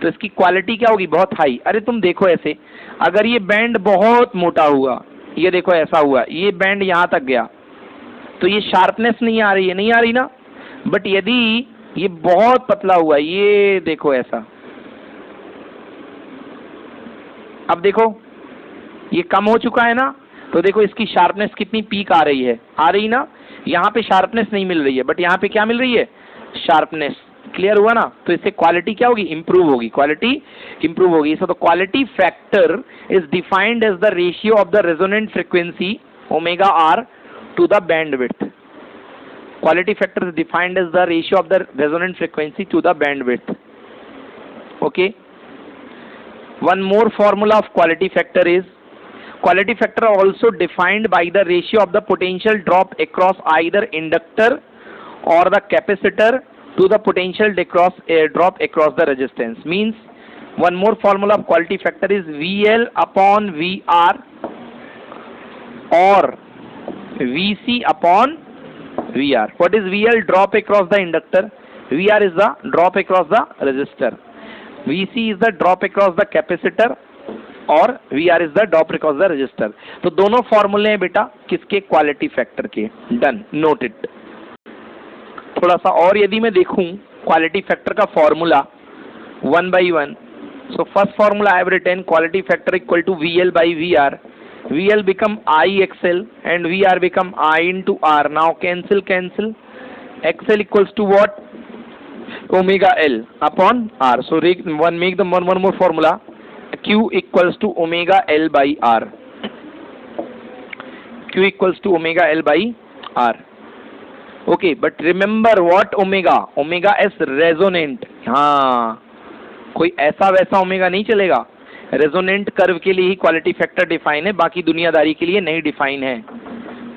तो इसकी क्वालिटी क्या होगी, बहुत हाई। अरे तुम देखो ऐसे, अगर ये बैंड बहुत मोटा हुआ, ये देखो ऐसा हुआ, ये बैंड यहाँ तक गया तो ये शार्पनेस नहीं आ रही है, नहीं आ रही ना। बट यदि ये बहुत पतला हुआ, ये देखो ऐसा, अब देखो ये कम हो चुका है ना, तो देखो इसकी शार्पनेस कितनी पीक आ रही है, आ रही ना। यहाँ पे शार्पनेस नहीं मिल रही है बट यहाँ पे क्या मिल रही है, शार्पनेस। क्लियर हुआ ना। तो इससे क्वालिटी क्या होगी, इंप्रूव होगी, क्वालिटी इंप्रूव होगी। So the quality factor is defined as the ratio of the resonant frequency omega R to the bandwidth. Quality factor is defined as the ratio of the resonant frequency to the bandwidth. Okay, one more formula of quality factor is, quality factor also defined by the ratio of the potential drop across either inductor or the capacitor to the potential drop across the resistance. Means one more formula of quality factor is VL upon VR or VC upon VR. What is VL? Drop across the inductor. VR is the drop across the resistor. VC is the drop across the capacitor और VR is the drop across the resistor. तो दोनों फॉर्मूले हैं बेटा किसके, quality factor के। Done, note it. थोड़ा सा और यदि मैं देखूं क्वालिटी फैक्टर का formula 1 by 1, so first formula I have written quality factor equal to VL by VR. VL become IXL and VR become I into R. Now cancel. XL equals to what? Omega L upon R. So make the one more formula. Q equals to omega L by R. Q equals to omega L by R. Okay, but remember what omega? Omega is resonant. हाँ, कोई ऐसा वैसा omega नहीं चलेगा, resonant curve के लिए ही quality factor define है, बाकी दुनियादारी के लिए नहीं डिफाइन है।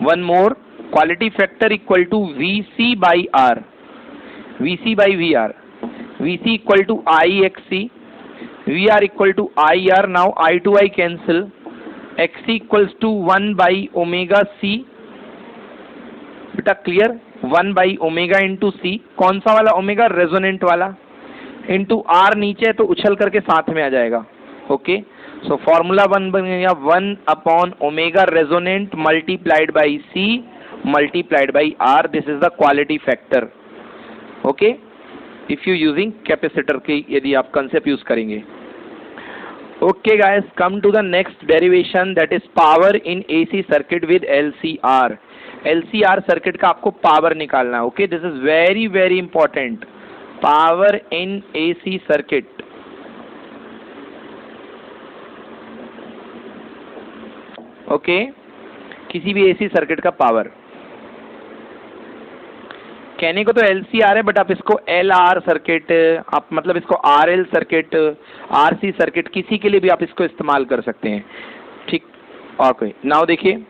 One more, quality factor equal to VC by R, VC by VR, VC equal to IXC, VR equal to IR। Now I to I cancel, XC equals to 1 by omega C। बेटा clear, 1 by omega into C, कौन सा वाला omega? Resonant वाला, into R नीचे है तो उछल करके साथ में आ जाएगा। ओके, सो फॉर्मूला 1 बन गया 1 upon omega resonant multiplied by C multiplied by R। This is the quality factor. Okay, if you using capacitor की यदि आप कंसेप्ट यूज करेंगे। Okay guys, come to the next derivation, that is power in AC circuit with LCR। LCR circuit का आपको power निकालना है। ओके, this is very very important. Power in AC circuit, okay, किसी भी AC सर्किट का power. कहने को तो LCR है, बट आप इसको LR सर्किट, आप मतलब इसको RL सर्किट, RC सर्किट, किसी के लिए भी आप इसको इस्तेमाल कर सकते हैं। ठीक, और कोई नाउ देखिए,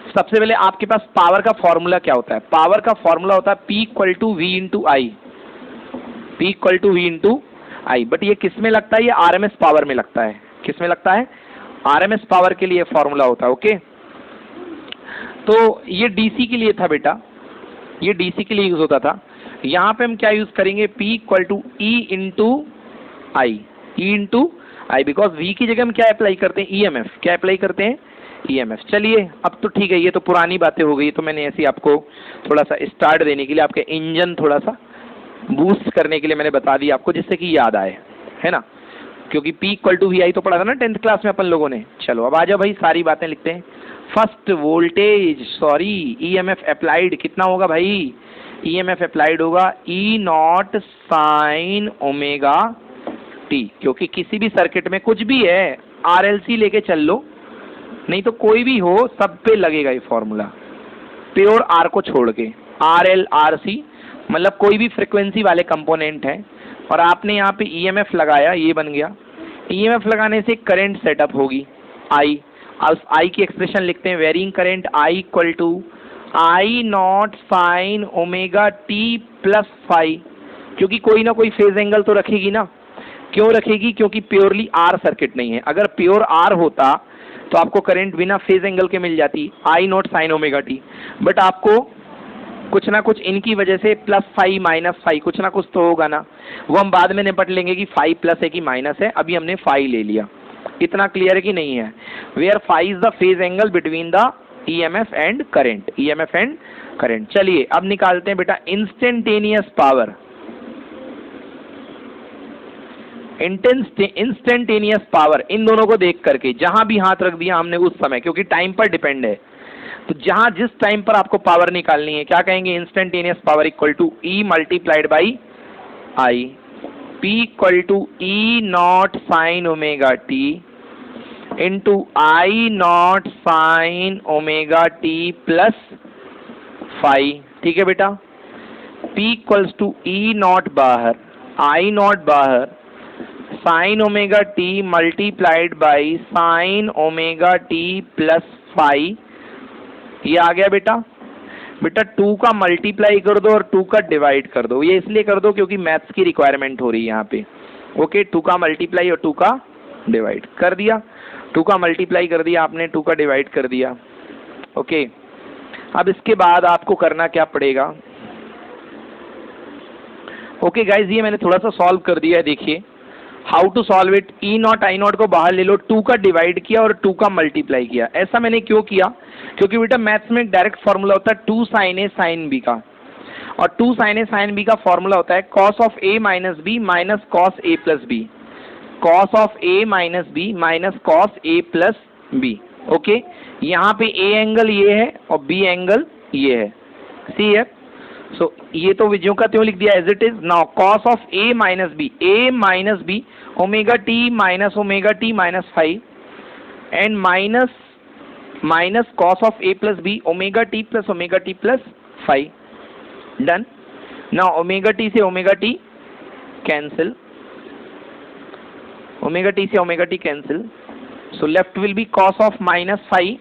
सबसे पहले आपके पास पावर का फॉर्मूला क्या होता है? पावर का फॉर्मूला होता है P equal to V into I, P equal to V into I. But ये किस में लगता है? ये RMS पावर में लगता है। किस में लगता है? RMS पावर के लिए फॉर्मूला होता है। ओके, तो ये DC के लिए था बेटा, ये DC के लिए यूज होता था। यहाँ पे हम क्या यूज करेंगे? P equal to E into I, E into I, because V की जगह हम क्या अप्लाई करते हैं? EMF। क्या अप्लाई करते हैं? EMF। चलिए, अब तो ठीक है, ये तो पुरानी बातें हो गई, तो मैंने ऐसे आपको थोड़ा सा स्टार्ट देने के लिए, आपके इंजन थोड़ा सा बूस्ट करने के लिए मैंने बता दिया आपको, जिससे कि याद आए, है ना? क्योंकि P इक्वल टू VI तो पढ़ा था ना 10th क्लास में अपन लोगों ने। चलो अब आ जाओ भाई, सारी बातें लिखते हैं। First voltage, sorry EMF applied कितना होगा भाई? EMF अप्लाइड होगा E naught sine omega T, क्योंकि किसी भी सर्किट में कुछ भी है, RLC लेके चल लो, नहीं तो कोई भी हो, सब पे लगेगा ये फॉर्मूला, प्योर R को छोड़ के। RL RC मतलब कोई भी फ्रिक्वेंसी वाले कंपोनेंट है, और आपने यहाँ पे EMF लगाया, ये बन गया। EMF लगाने से करंट सेटअप होगी I। अब I की एक्सप्रेशन लिखते हैं, varying current I equal to I naught sine omega T plus phi, क्योंकि कोई ना कोई फेज एंगल तो रखेगी ना। क्यों रखेगी? क्योंकि प्योरली R सर्किट नहीं है। अगर प्योर R होता तो आपको करंट बिना फेज एंगल के मिल जाती, I naught sine omega T। But आपको कुछ ना कुछ इनकी वजह से प्लस फाई माइनस फाई कुछ ना कुछ तो होगा ना, वो हम बाद में निपट लेंगे कि फाई प्लस है कि माइनस है। अभी हमने फाई ले लिया, इतना क्लियर है कि नहीं है? Where phi is the phase angle between the EMF and current, EMF and current. चलिए अब निकालते हैं बेटा इंस्टेंटेनियस पावर। इंस्टेंटेनियस पावर, इन दोनों को देख करके जहां भी हाथ रख दिया हमने उस समय, क्योंकि टाइम पर डिपेंड है, तो जहां जिस टाइम पर आपको पावर निकालनी है क्या कहेंगे? Instantaneous power equal to E multiplied by I, P equal to E naught sine omega T into I naught sine omega T plus phi. ठीक है बेटा, P equals to E naught बाहर, I नॉट बाहर, sine omega T multiplied by sine omega T plus phi. ये आ गया बेटा। बेटा 2 का मल्टीप्लाई कर दो और 2 का डिवाइड कर दो। ये इसलिए कर दो क्योंकि मैथ्स की रिक्वायरमेंट हो रही है यहाँ पे। ओके, 2 का मल्टीप्लाई और 2 का डिवाइड कर दिया। 2 का मल्टीप्लाई कर दिया आपने, 2 का डिवाइड कर दिया। ओके, अब इसके बाद आपको करना क्या पड़ेगा? ओके गाइज, ये मैंने थोड़ा सा सॉल्व कर दिया है। देखिए how to solve it. E naught I naught को बाहर ले लो, 2 का डिवाइड किया और 2 का मल्टीप्लाई किया। ऐसा मैंने क्यों किया? क्योंकि बेटा मैथ्स में डायरेक्ट फॉर्मूला होता है 2 साइन ए साइन बी का, और 2 साइन ए साइन बी का फॉर्मूला होता है cos of A minus B minus cos A plus B, cos of A minus B minus cos A plus B. Okay, यहाँ पे A angle ये है और बी एंगल ये है। सी है, सो ये तो विजयों का त्यों लिख दिया as it is. Now cos of A minus B omega t minus five and minus cos of A plus B omega t plus five. Done. Now omega t से omega t cancel. Omega t से omega t cancel, so left will be cos of minus five,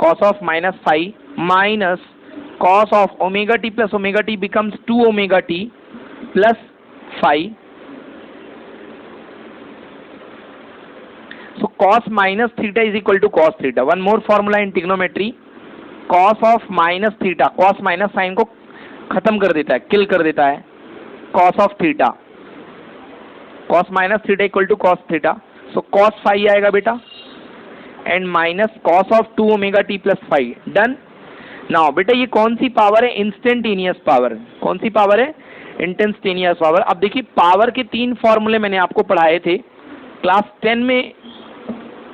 cos of minus phi minus cos of omega t plus omega t becomes 2 omega t plus phi. So cos minus theta is equal to cos theta. One more formula in trigonometry, cos of minus theta, cos minus sin को खत्म कर देता है, किल कर देता है, cos of theta, cos minus theta equal to cos theta. So cos phi आएगा बेटा and minus cos of 2 omega t plus five. Done. Now बेटा ये कौन सी पावर है? Instantaneous power. कौन सी पावर है? Instantaneous power. अब देखिए पावर के 3 फॉर्मूले मैंने आपको पढ़ाए थे, क्लास 10 में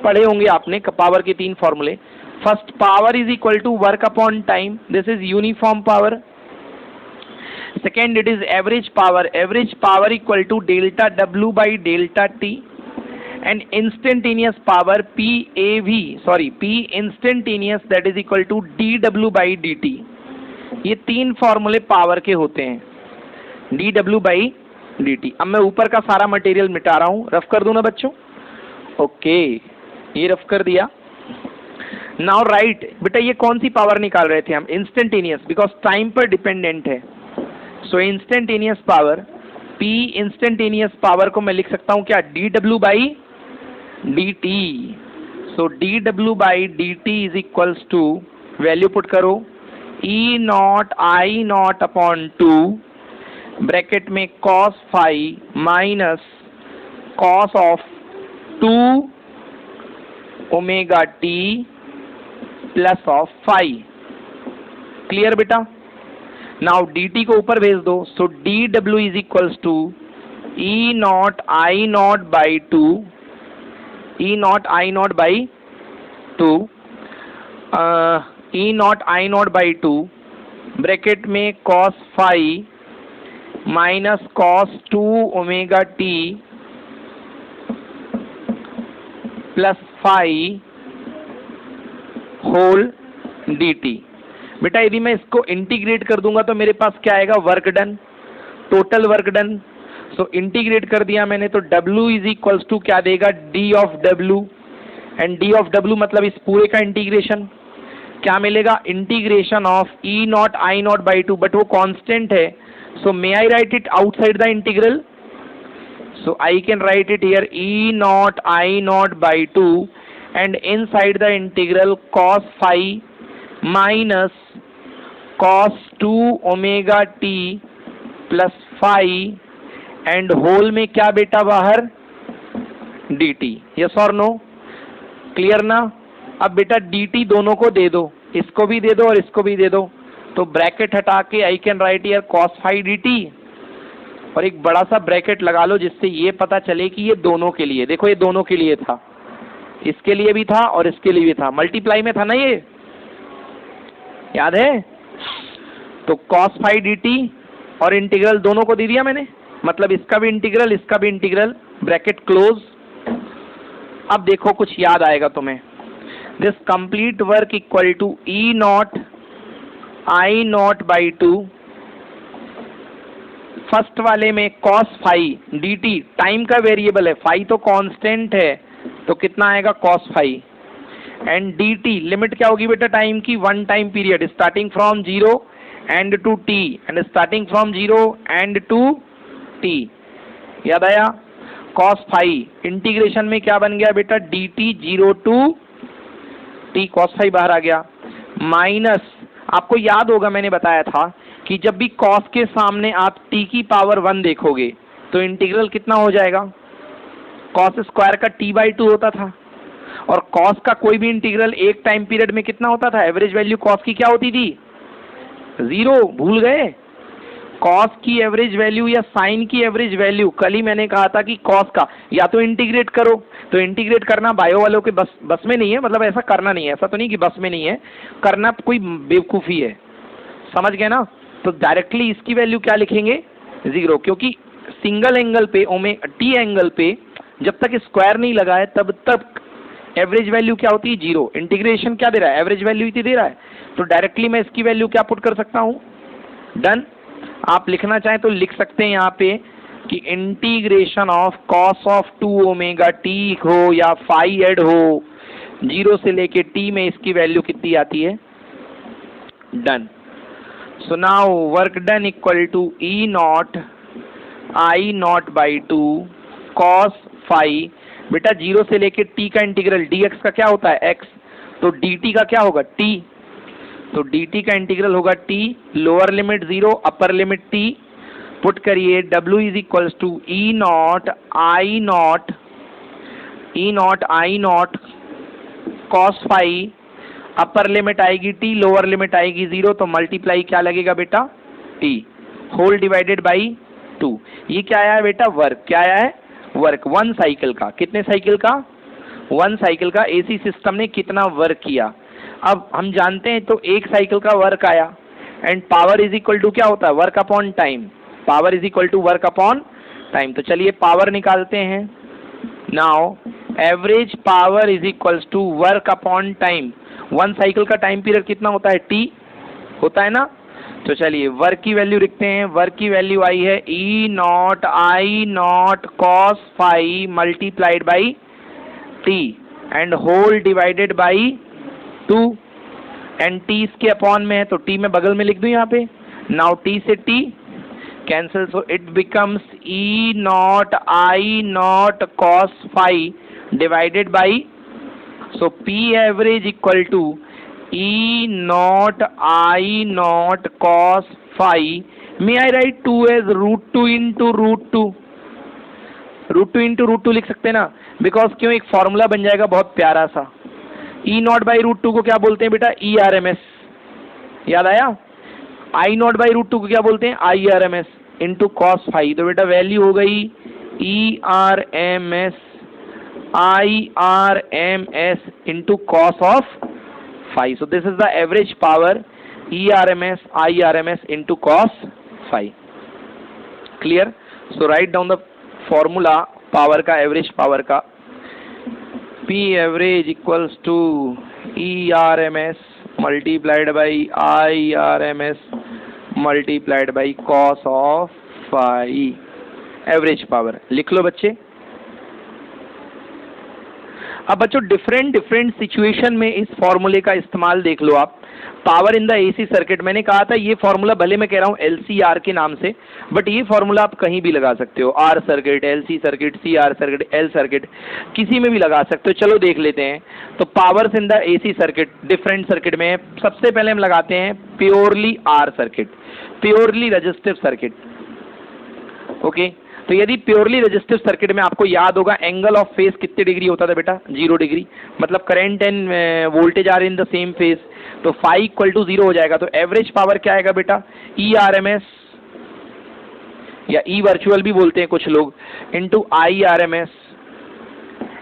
पढ़े होंगे आपने पावर के 3 फॉर्मूले. First, power is equal to work upon time, this is uniform power. Second, it is average power, average power equal to delta W by delta T. And instantaneous power PAV, sorry, P instantaneous that is equal to dW by dt. ये 3 फॉर्मूले power के होते हैं, dW by dt. अब मैं ऊपर का सारा मटेरियल मिटा रहा हूँ, रफ कर दूं ना बच्चों? ओके, ये रफ कर दिया. नाउ राइट बेटा, ये कौन सी पावर निकाल रहे थे हम? इंस्टेंटेनियस, बिकॉज टाइम पर डिपेंडेंट है. So instantaneous power, P instantaneous power को मैं लिख सकता हूँ क्या? dW by dt. So dW by dt is equals to, value put करो, E naught I naught upon 2 bracket में cos phi minus cos of 2 omega t plus of phi. Clear बेटा? Now dt को ऊपर भेज दो. So dW is equals to E naught I naught by 2, E naught I naught by 2, E naught I naught by 2 bracket में cos phi minus cos 2 omega t plus phi whole dt. बेटा यदि मैं इसको integrate कर दूंगा तो मेरे पास क्या आएगा? Work done, total work done. So integrate कर दिया मैंने तो W इज इक्वल्स टू क्या देगा? D of W. And D of W मतलब इस पूरे का इंटीग्रेशन क्या मिलेगा? Integration of E naught I naught by 2, but वो कांस्टेंट है. So may I write it outside the integral? So I can write it here E naught I naught by 2 and inside the integral cos phi minus cos 2 omega t plus phi and whole में क्या बेटा बाहर? dt. Yes और no? Clear ना? अब बेटा dt दोनों को दे दो, इसको भी दे दो और इसको भी दे दो, तो ब्रैकेट हटा के आई can right here cos phi dt और एक बड़ा सा ब्रैकेट लगा लो जिससे ये पता चले कि ये दोनों के लिए. देखो ये दोनों के लिए था, इसके लिए भी था और इसके लिए भी था, मल्टीप्लाई में था ना, ये याद है? तो cos phi dt और इंटीग्रल दोनों को दे दिया मैंने, मतलब इसका भी इंटीग्रल इसका भी इंटीग्रल, ब्रैकेट क्लोज. अब देखो कुछ याद आएगा तुम्हें. This complete work equal to E naught I naught by 2. First वाले में cos phi dt टाइम का वेरिएबल है, phi तो कांस्टेंट है, तो कितना आएगा? cos phi. And dt limit क्या होगी बेटा टाइम की? 1 time period starting from 0 and to t and starting from 0 and to t. याद आया? cos phi इंटीग्रेशन में क्या बन गया बेटा? dt 0 to t, cos phi बाहर आ गया, माइनस आपको याद होगा मैंने बताया था कि जब भी cos के सामने आप t की पावर 1 देखोगे तो इंटीग्रल कितना हो जाएगा? cos स्क्वायर का t बाई 2 होता था, और cos का कोई भी इंटीग्रल एक टाइम पीरियड में कितना होता था? एवरेज वैल्यू cos की क्या होती थी? 0. भूल गए? cos की एवरेज वैल्यू या sin की एवरेज वैल्यू, कल ही मैंने कहा था कि cos का या तो इंटीग्रेट करो, तो इंटीग्रेट करना बायो वालों के बस में नहीं है, मतलब ऐसा करना नहीं है, ऐसा तो नहीं कि बस में नहीं है, करना कोई बेवकूफ़ी है, समझ गए ना? तो डायरेक्टली इसकी वैल्यू क्या लिखेंगे? 0, क्योंकि सिंगल एंगल पे t एंगल पे जब तक स्क्वायर नहीं लगा है तब तक एवरेज वैल्यू क्या होती है? 0. इंटीग्रेशन क्या दे रहा है? एवरेज वैल्यू ही दे रहा है, तो डायरेक्टली मैं इसकी वैल्यू क्या पुट कर सकता हूँ? डन. आप लिखना चाहें तो लिख सकते हैं यहाँ पे कि integration of cos of 2 omega T हो या फाई एड हो, 0 से लेके t में इसकी वैल्यू कितनी आती है? Done. So now work done equal to E naught I naught by 2 cos phi. बेटा 0 से लेके t का इंटीग्रल dx का क्या होता है? x. तो dt का क्या होगा? t. तो dt का इंटीग्रल होगा t, lower limit 0, upper limit t. Put करिए w is equals to E naught I naught cos phi. Upper limit आएगी t, लोअर लिमिट आएगी 0, तो मल्टीप्लाई क्या लगेगा बेटा? t whole divided by 2. ये क्या आया है बेटा? वर्क. क्या आया है? वर्क. 1 साइकिल का. कितने साइकिल का? 1 साइकिल का एसी सिस्टम ने कितना वर्क किया. अब हम जानते हैं तो 1 साइकिल का वर्क आया. And power is equal to क्या होता है? Work upon time. Power is equal to work upon time. तो चलिए पावर निकालते हैं. Now average power is equals to work upon time. 1 cycle का टाइम पीरियड कितना होता है? t होता है ना. तो चलिए वर्क की वैल्यू लिखते हैं. वर्क की वैल्यू आई है E naught I naught cos phi multiplied by t and whole divided by 2. And t इसके अपॉन में है तो t में बगल में लिख दूं यहाँ पे. नाउ t से t cancel, so it becomes E naught I naught cos phi divided by, so P average equal to E naught I naught cos phi. May I write 2 as root 2 into root 2? root 2 into root 2 लिख सकते हैं ना, because क्यों? एक formula बन जाएगा बहुत प्यारा सा. E नॉट बाई रूट 2 को क्या बोलते हैं बेटा? ERMS. याद आया? I नॉट बाई रूट 2 को क्या बोलते हैं? IRMS into cos phi. तो बेटा वैल्यू हो गई ERMS IRMS into cos of phi. So this is the average power ERMS IRMS into cos phi. Clear? So write down the formula power का, average power का. P average equals to ERMS multiplied by IRMS multiplied by cos of phi. Average power लिख लो बच्चे. अब बच्चों different situation में इस फॉर्मूले का इस्तेमाल देख लो आप. Power in the AC circuit, मैंने कहा था ये फॉर्मूला भले मैं कह रहा हूँ LCR के नाम से, बट ये फॉर्मूला आप कहीं भी लगा सकते हो. R circuit, LC circuit, CR circuit, L circuit, किसी में भी लगा सकते हो. चलो देख लेते हैं. तो powers in the AC circuit different circuit में सबसे पहले हम लगाते हैं purely R circuit, purely resistive circuit. Okay. तो यदि प्योरली रेजिस्टिव सर्किट में आपको याद होगा एंगल ऑफ फेज कितने डिग्री होता था बेटा? 0 डिग्री. मतलब current and voltage are in the same phase, तो फाई इक्वल टू 0 हो जाएगा. तो एवरेज पावर क्या आएगा बेटा? ERMS या E वर्चुअल भी बोलते हैं कुछ लोग, into IRMS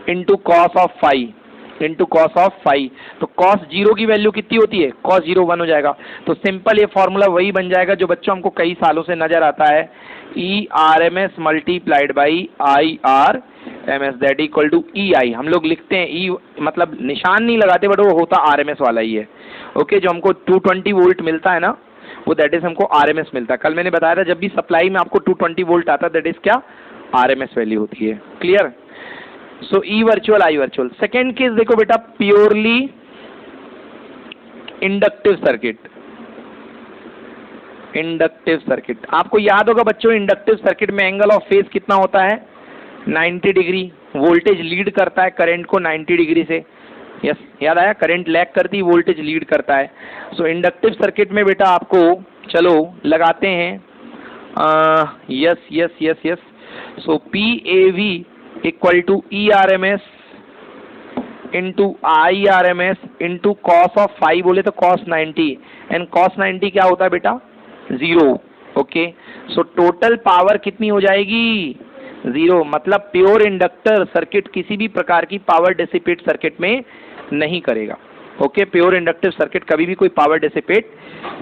into cos of phi, into cos of phi. तो कॉस 0 की वैल्यू कितनी होती है? कॉस 0 1 हो जाएगा. तो सिंपल ये फॉर्मूला वही बन जाएगा जो बच्चों हमको कई सालों से नजर आता है. ERMS multiplied by IRMS that equal to EI. हम लोग लिखते हैं E, मतलब निशान नहीं लगाते, बट वो होता RMS वाला ही है. ओके. जो हमको 220 वोल्ट मिलता है ना, वो दैट इज हमको RMS मिलता है. कल मैंने बताया था जब भी सप्लाई में आपको 220 वोल्ट आता है दैट इज क्या? RMS वैल्यू होती है. Clear? So E virtual I virtual. Second case देखो बेटा, purely inductive circuit. Inductive circuit आपको याद होगा बच्चों, इंडक्टिव सर्किट में एंगल ऑफ फेज कितना होता है? 90 डिग्री. वोल्टेज लीड करता है करंट को 90 डिग्री से. यस, याद आया? करंट लैग करती, वोल्टेज लीड करता है. सो इंडक्टिव सर्किट में बेटा आपको चलो लगाते हैं. Yes yes yes yes. So PAV equal to ERMS into IRMS into cos of phi. बोले तो कॉस 90, एंड कॉस 90 क्या होता है बेटा? 0. ओके. सो टोटल पावर कितनी हो जाएगी? 0. मतलब प्योर इंडक्टर सर्किट किसी भी प्रकार की पावर डिसिपेट सर्किट में नहीं करेगा. ओके. प्योर इंडक्टिव सर्किट कभी भी कोई पावर डिसिपेट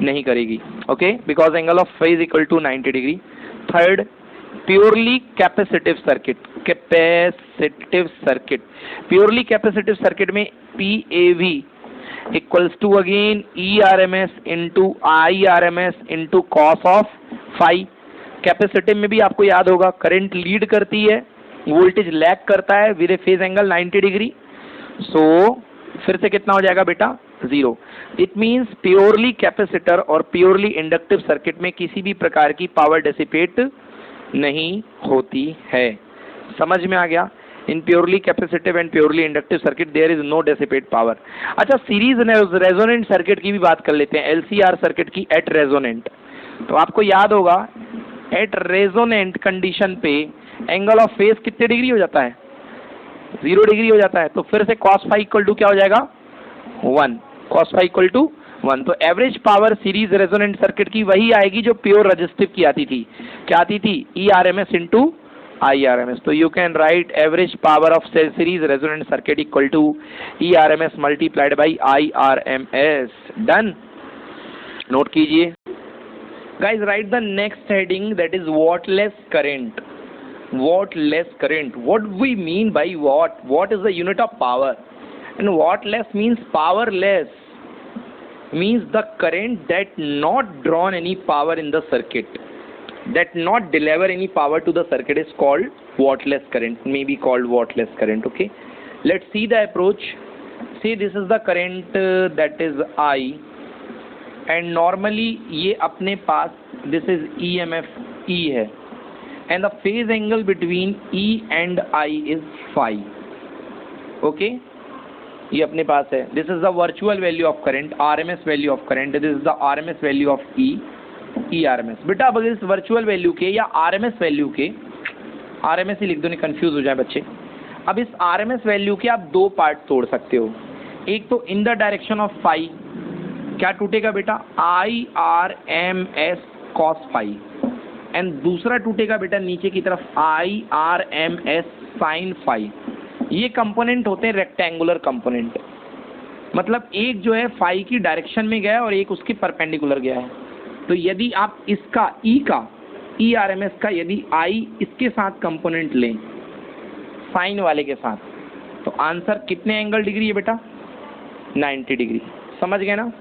नहीं करेगी. Okay. Because angle of phase equal to 90 degree. Third, purely capacitive circuit. Capacitive circuit, purely capacitive circuit में PAV equals to again ERMS into IRMS into cos of phi. Capacitive में भी आपको याद होगा, current lead करती है, voltage lag करता है with a phase angle 90 degree. So फिर से कितना हो जाएगा बेटा, 0। इट मीन्स प्योरली कैपेसिटर और प्योरली इंडक्टिव सर्किट में किसी भी प्रकार की पावर डिसिपेट नहीं होती है। समझ में आ गया? In purely capacitive and purely inductive circuit there is no dissipate power. अच्छा, सीरीज रेजोनेंट सर्किट की भी बात कर लेते हैं, एलसीआर सर्किट की एट रेजोनेंट। तो आपको याद होगा एट रेजोनेंट कंडीशन पे एंगल ऑफ फेज कितने डिग्री हो जाता है, 0 डिग्री हो जाता है। तो फिर से cos फाई इक्वल टू क्या हो जाएगा, 1। cos phi equal to 1। तो average power series resonant circuit की वही आएगी जो प्योर रजिस्टिव की आती थी। क्या आती थी, ERMS इंटू IRMS। तो you can write average power of series resonant circuit equal to ERMS multiplied by IRMS। Done, note कीजिए। Guys write the next heading, that is wattless current. Whattless current. What we mean by watt? Watt is the unit of power, and whattless means powerless. Means the current that not drawn any power in the circuit, that not deliver any power to the circuit is called whattless current. May be called whattless current. Okay. Let's see the approach. See, this is the current that is I, and normally ये अपने पास this is EMF E है, and the phase angle between E and I is phi. Okay, ये अपने पास है। This is the virtual value of current, RMS value of current. This is the RMS value of E, ERMS। बेटा अब इस virtual value के या RMS value के, RMS ही लिख दो नहीं कंफ्यूज हो जाए बच्चे। अब इस RMS value के आप दो पार्ट तोड़ सकते हो। एक तो in the direction of phi, क्या टूटेगा बेटा, IRMS cos फाई, एंड दूसरा टूटेगा बेटा नीचे की तरफ IRMS sin फाई। ये कंपोनेंट होते हैं रेक्टेंगुलर कंपोनेंट, मतलब एक जो है फाई की डायरेक्शन में गया है और एक उसके परपेंडिकुलर गया है। तो यदि आप इसका E का, ERMS का यदि I इसके साथ कंपोनेंट लें साइन वाले के साथ, तो आंसर कितने एंगल डिग्री है बेटा, 90 डिग्री। समझ गए ना?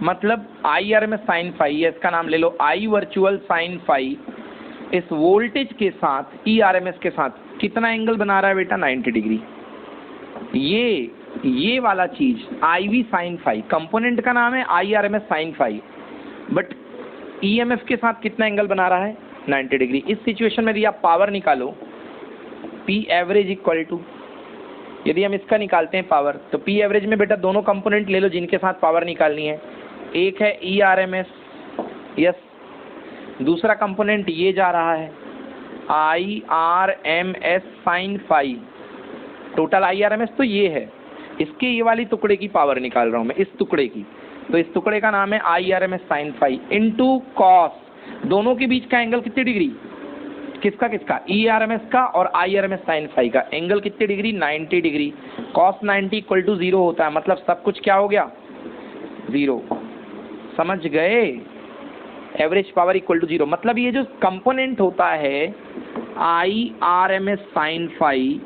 मतलब IRMS साइन फाई, इसका नाम ले लो I वर्चुअल साइन फाई, इस वोल्टेज के साथ ERMS के साथ कितना एंगल बना रहा है बेटा, 90 डिग्री। ये वाला चीज IV साइन फाई, कंपोनेंट का नाम है IRMS sine phi, but EMF के साथ कितना एंगल बना रहा है, 90 डिग्री। इस सिचुएशन में यदि आप पावर निकालो, P एवरेज इक्वल टू, यदि हम इसका निकालते हैं पावर, तो P एवरेज में बेटा दोनों कंपोनेंट ले लो जिनके साथ पावर निकालनी है। एक है ERMS, यस, दूसरा कंपोनेंट ये जा रहा है IRMS sine phi. Total IRMS तो ये है, इसके ये वाली टुकड़े की पावर निकाल रहा हूं मैं, इस टुकड़े की। तो इस टुकड़े का नाम है IRMS sine phi into cos. दोनों के बीच का एंगल कितनी डिग्री, किसका किसका, ERMS का और IRMS साइन फाई का एंगल कितनी degree, 90 degree. Cos 90 equal to 0 होता है, मतलब सब कुछ क्या हो गया, 0। समझ गए? एवरेज पावर इक्वल टू 0, मतलब ये जो कंपोनेंट होता है IRMS साइन फाई,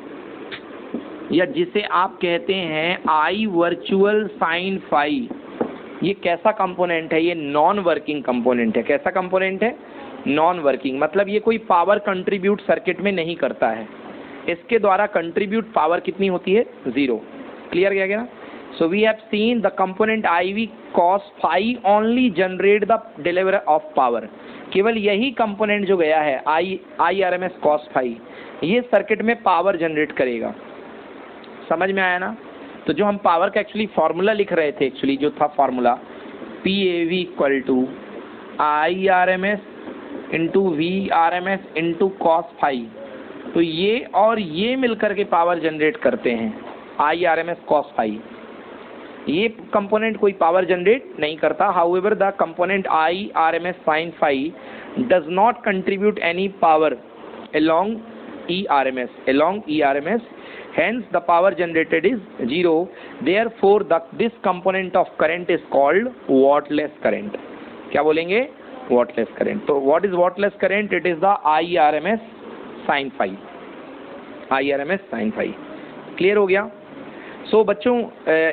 या जिसे आप कहते हैं I वर्चुअल साइन फाई, ये कैसा कंपोनेंट है, ये नॉन वर्किंग कंपोनेंट है। कैसा कंपोनेंट है, नॉन वर्किंग, मतलब ये कोई पावर कंट्रीब्यूट सर्किट में नहीं करता है। इसके द्वारा कंट्रीब्यूट पावर कितनी होती है, 0। क्लियर किया गया? So we have seen the component IV cos phi only generate the deliver of power. केवल यही कंपोनेंट जो गया है IRMS cos फाई, ये सर्किट में पावर जनरेट करेगा। समझ में आया ना? तो जो हम पावर का एक्चुअली फॉर्मूला लिख रहे थे, एक्चुअली जो था formula PAV equal to IRMS into VRMS into cos phi, तो ये और ये मिलकर के पावर जनरेट करते हैं IRMS cos फाई। ये कंपोनेंट कोई पावर जनरेट नहीं करता। However the component IRMS sin phi does not contribute any power along ERMS, hence the power generated is 0, therefore this component of current is called whattless current। क्या बोलेंगे, whattless current। तो what is whattless current? It is the IRMS sin phi। IRMS sin phi। Clear हो गया? सो बच्चों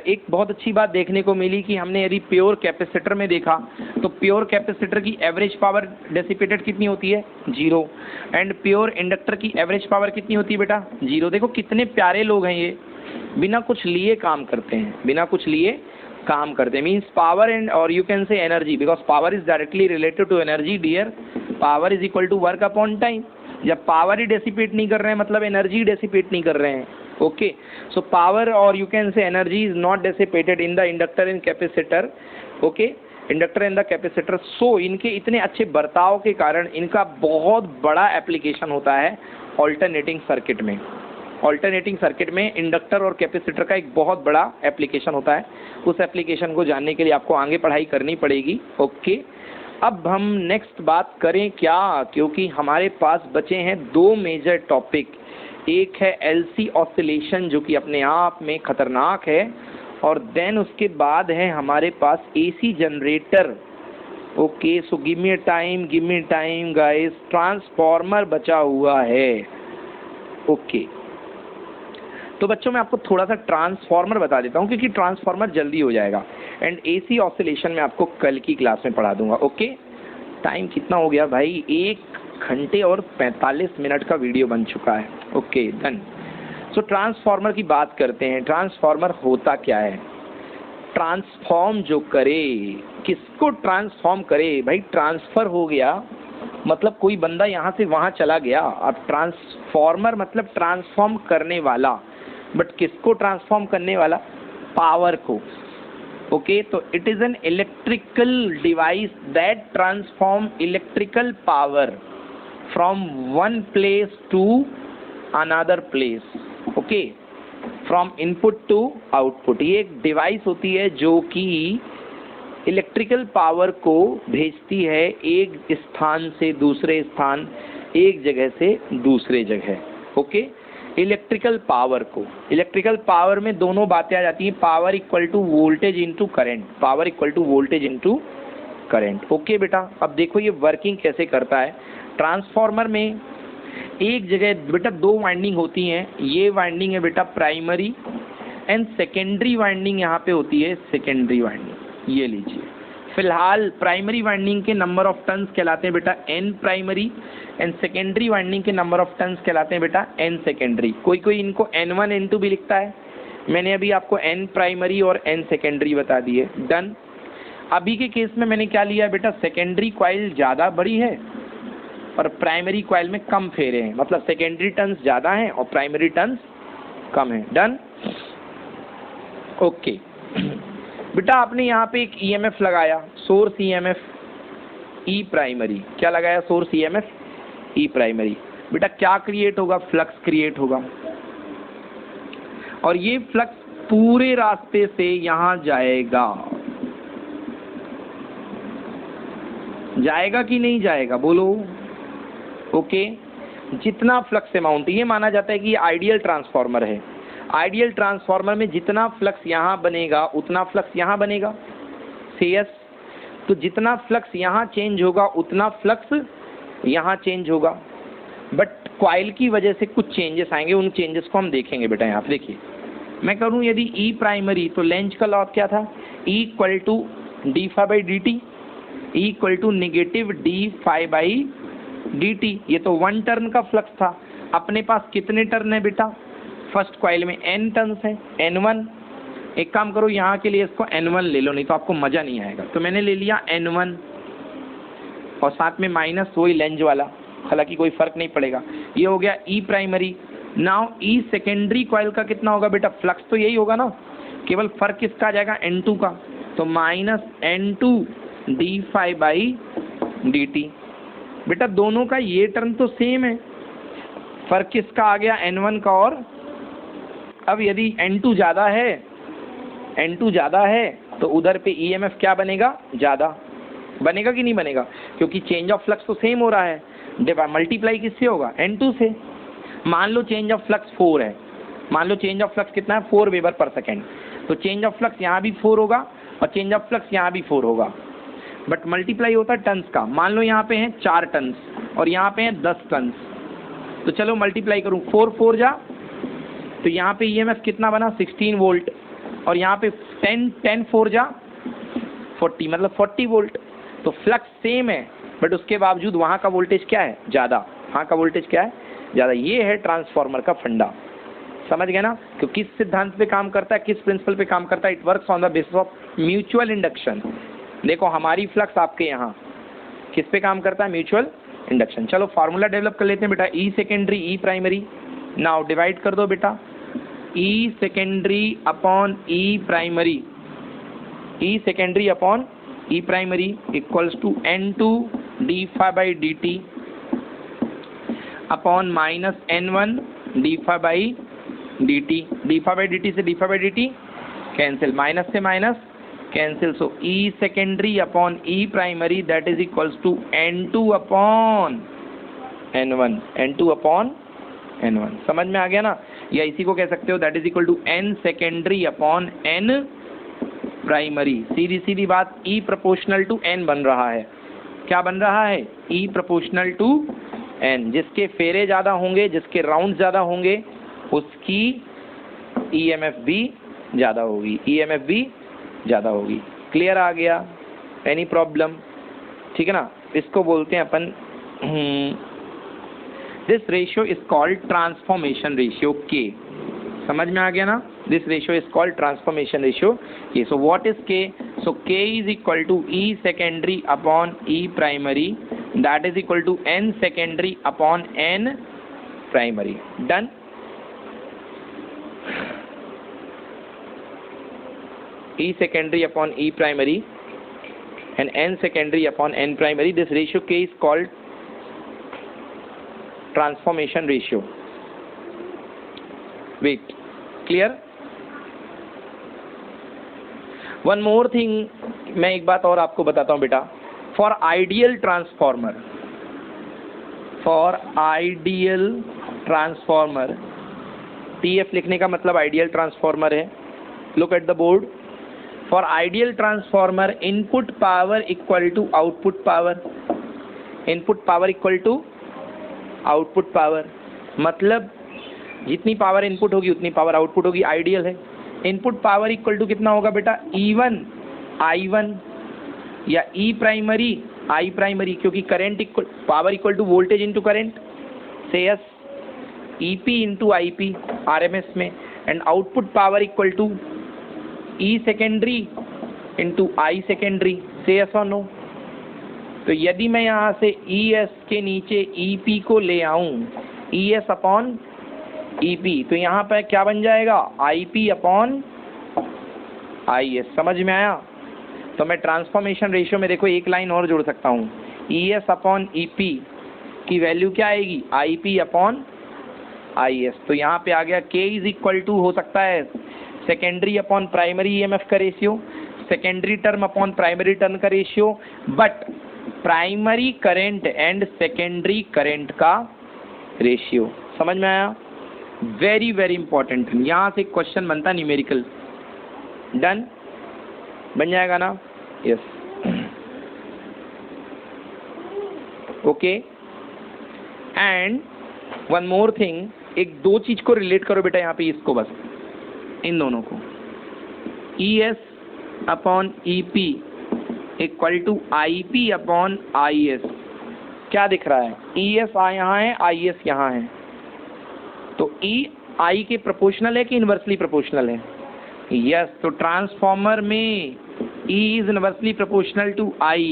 एक बहुत अच्छी बात देखने को मिली कि हमने यदि प्योर कैपेसिटर में देखा तो प्योर कैपेसिटर की एवरेज पावर डेसिपेटेड कितनी होती है 0 एंड प्योर इंडक्टर की एवरेज पावर कितनी होती है बेटा 0। देखो कितने प्यारे लोग हैं ये, बिना कुछ लिए काम करते हैं, बिना कुछ लिए काम करते हैं। मीन्स पावर एंड और you can say energy, because power is directly related to energy dear. Power is equal to work upon time. जब पावर ही डेसिपेट नहीं कर रहे हैं मतलब एनर्जी डेसिपेट नहीं कर रहे हैं। ओके, सो पावर और you can say energy is not dissipated in the inductor and capacitor. Okay, inductor and the capacitor. So इनके इतने अच्छे बर्ताव के कारण इनका बहुत बड़ा एप्लीकेशन होता है ऑल्टरनेटिंग सर्किट में। ऑल्टरनेटिंग सर्किट में इंडक्टर और कैपेसिटर का एक बहुत बड़ा एप्लीकेशन होता है। उस एप्लीकेशन को जानने के लिए आपको आगे पढ़ाई करनी पड़ेगी। ओके, अब हम नेक्स्ट बात करें क्या, क्योंकि हमारे पास बचे हैं 2 मेजर टॉपिक। एक है एलसी ऑसिलेशन जो कि अपने आप में खतरनाक है, और देन उसके बाद है हमारे पास AC generator. Okay, so give me time guys, transformer बचा हुआ है। ओके, तो बच्चों मैं आपको थोड़ा सा ट्रांसफॉर्मर बता देता हूँ क्योंकि ट्रांसफॉर्मर जल्दी हो जाएगा, एंड एसी ऑसिलेशन में आपको कल की क्लास में पढ़ा दूंगा। ओके, टाइम कितना हो गया भाई, 1 घंटे और 45 मिनट का वीडियो बन चुका है। Okay done. सो ट्रांसफॉर्मर की बात करते हैं। ट्रांसफॉर्मर होता क्या है, ट्रांसफॉर्म जो करे, किसको ट्रांसफॉर्म करे भाई, ट्रांसफर हो गया मतलब कोई बंदा यहाँ से वहाँ चला गया। अब ट्रांसफॉर्मर मतलब ट्रांसफॉर्म करने वाला, बट किसको ट्रांसफॉर्म करने वाला, पावर को। ओके, तो it is an electrical device that transform electrical power from one place to another place. Okay, from input to output. ये एक डिवाइस होती है जो कि इलेक्ट्रिकल पावर को भेजती है एक स्थान से दूसरे स्थान, एक जगह से दूसरे जगह। ओके, इलेक्ट्रिकल पावर को, इलेक्ट्रिकल पावर में दोनों बातें आ जाती हैं, power equal to voltage into current, power equal to voltage into current. Okay बेटा, अब देखो ये वर्किंग कैसे करता है। ट्रांसफॉर्मर में एक जगह बेटा 2 वाइंडिंग होती हैं। ये वाइंडिंग है बेटा प्राइमरी, एंड सेकेंडरी वाइंडिंग यहाँ पे होती है सेकेंडरी वाइंडिंग। ये लीजिए, फिलहाल प्राइमरी वाइंडिंग के नंबर ऑफ टर्न्स कहलाते हैं बेटा n primary, and secondary winding के नंबर ऑफ टर्न्स कहलाते हैं बेटा n सेकेंडरी। कोई कोई इनको n1 n2 भी लिखता है। मैंने अभी आपको n प्राइमरी और n सेकेंडरी बता दिए। डन। अभी के केस में मैंने क्या लिया है बेटा, सेकेंडरी कॉइल ज़्यादा बड़ी है और प्राइमरी कॉइल में कम फेरे हैं, मतलब सेकेंडरी टर्न्स ज़्यादा हैं और प्राइमरी टर्न्स कम हैं। डन। ओके बेटा, आपने यहाँ पे एक ईएमएफ लगाया, सोर्स ईएमएफ ई प्राइमरी। क्या लगाया, सोर्स ईएमएफ ई प्राइमरी। बेटा क्या क्रिएट होगा, फ्लक्स क्रिएट होगा, और ये फ्लक्स पूरे रास्ते से यहाँ जाएगा। जाएगा कि नहीं जाएगा बोलो। ओके, जितना फ्लक्स अमाउंट, ये माना जाता है कि ये आइडियल ट्रांसफॉर्मर है। आइडियल ट्रांसफॉर्मर में जितना फ्लक्स यहाँ बनेगा उतना फ्लक्स यहाँ बनेगा। सीएस, तो जितना फ्लक्स यहाँ चेंज होगा उतना फ्लक्स यहाँ चेंज होगा, बट कॉइल की वजह से कुछ चेंजेस आएंगे, उन चेंजेस को हम देखेंगे बेटा। यहाँ पे देखिए, मैं करूँ यदि ई प्राइमरी, तो लेंज का लॉ क्या था, E equal to D phi by D T, E equal to negative D phi by D T. ये तो 1 टर्न का फ्लक्स था। अपने पास कितने टर्न है बेटा, फर्स्ट कॉइल में n टर्न्स है, n1। एक काम करो, यहाँ के लिए इसको n1 ले लो, नहीं तो आपको मज़ा नहीं आएगा। तो मैंने ले लिया n1 और साथ में माइनस वही लेंज वाला, हालांकि कोई फ़र्क नहीं पड़ेगा। ये हो गया ई प्राइमरी। नाउ ई सेकेंडरी कॉइल का कितना होगा बेटा, फ्लक्स तो यही होगा ना, केवल फ़र्क किसका आ जाएगा, n2 का, तो minus n2 D phi by D T. बेटा दोनों का ये टर्म तो सेम है, फ़र्क किसका आ गया, n1 का। और अब यदि n2 ज़्यादा है, n2 ज़्यादा है तो उधर पे ईएमएफ क्या बनेगा, ज़्यादा बनेगा कि नहीं बनेगा, क्योंकि चेंज ऑफ फ्लक्स तो सेम हो रहा है। मल्टीप्लाई किससे होगा, n2 से। मान लो चेंज ऑफ फ्लक्स 4 है, मान लो चेंज ऑफ फ्लक्स कितना है, 4 वेबर पर सेकेंड, तो चेंज ऑफ फ्लक्स यहाँ भी 4 होगा और चेंज ऑफ फ्लक्स यहाँ भी 4 होगा, बट मल्टीप्लाई होता है टन्स का। मान लो यहाँ पे हैं 4 टन्स और यहाँ पे हैं 10 टन्स, तो चलो मल्टीप्लाई करूँ, 4 4 जा तो यहाँ पे ईएमएफ कितना बना 16 वोल्ट, और यहाँ पे 10 4 जा 40, मतलब 40 वोल्ट। तो फ्लक्स सेम है, बट उसके बावजूद वहाँ का वोल्टेज क्या है, ज़्यादा। वहाँ का वोल्टेज क्या है, ज़्यादा। ये है ट्रांसफार्मर का फंडा। समझ गए ना? तो किस सिद्धांत पे काम करता है, किस प्रिंसिपल पे काम करता है? It works on the basis of mutual induction. देखो हमारी फ्लक्स आपके यहाँ किस पे काम करता है, म्यूचुअल इंडक्शन। चलो फार्मूला डेवलप कर लेते हैं बेटा, E secondary E primary. Now divide कर दो बेटा, E secondary upon E primary, E secondary upon E primary equals to N2 d phi by dt upon minus N1 d phi by dt। d phi by dt से d phi by dt cancel, minus से minus cancel. So E secondary upon E primary that is equals to N2 upon N1, N2 upon N1। समझ में आ गया ना? या इसी को कह सकते हो that is equal to N secondary upon N primary. सीधी सीधी बात, E प्रोपोर्शनल टू N बन रहा है। क्या बन रहा है? E proportional to N। जिसके फेरे ज़्यादा होंगे, जिसके राउंड ज़्यादा होंगे, उसकी EMF भी ज़्यादा होगी, EMF भी ज़्यादा होगी। क्लियर आ गया? Any problem? ठीक है ना? इसको बोलते हैं अपन, this ratio is called transformation ratio K। समझ में आ गया ना? This ratio is called transformation ratio K। So what is K? So K is equal to E secondary upon E primary that is equal to N secondary upon N primary. Done? E secondary upon E primary and N secondary upon N primary. This ratio K is called transformation ratio. Wait, clear? One more thing, मैं एक बात और आपको बताता हूँ बेटा। For ideal transformer, for ideal transformer, TF लिखने का मतलब ideal transformer है। Look at the board. For ideal transformer, input power equal to output power, input power equal to output power, मतलब जितनी पावर इनपुट होगी उतनी पावर आउटपुट होगी। Ideal है। इनपुट पावर इक्वल टू कितना होगा बेटा? E1 I1 या E प्राइमरी I प्राइमरी, क्योंकि current equal power equal to voltage into current, say yes EP into IP RMS में, and output power equal to E secondary into I secondary, say yes और no. तो यदि मैं यहाँ से ES के नीचे EP को ले आऊँ, ES अपॉन EP, तो यहाँ पर क्या बन जाएगा? IP upon IS। समझ में आया? तो मैं ट्रांसफॉर्मेशन रेशियो में देखो एक लाइन और जोड़ सकता हूँ, ES अपॉन EP की वैल्यू क्या आएगी? IP upon IS। तो यहाँ पे आ गया K इज इक्वल टू, हो सकता है सेकेंडरी अपॉन प्राइमरी EMF का ratio, secondary term upon primary term का ratio, but primary current and secondary current का रेशियो। समझ में आया? Very very important. यहाँ से क्वेश्चन बनता न्यूमेरिकल। डन? बन जाएगा ना? Yes. Okay, and one more thing, एक दो चीज को रिलेट करो बेटा यहाँ पे, इसको बस, इन दोनों को। ES upon EP equal to IP upon IS। क्या दिख रहा है? ES यहाँ है, IS यहाँ है। तो E I के प्रोपोर्शनल है कि इनवर्सली प्रोपोर्शनल है? यस। तो ट्रांसफॉर्मर में E is inversely proportional to I।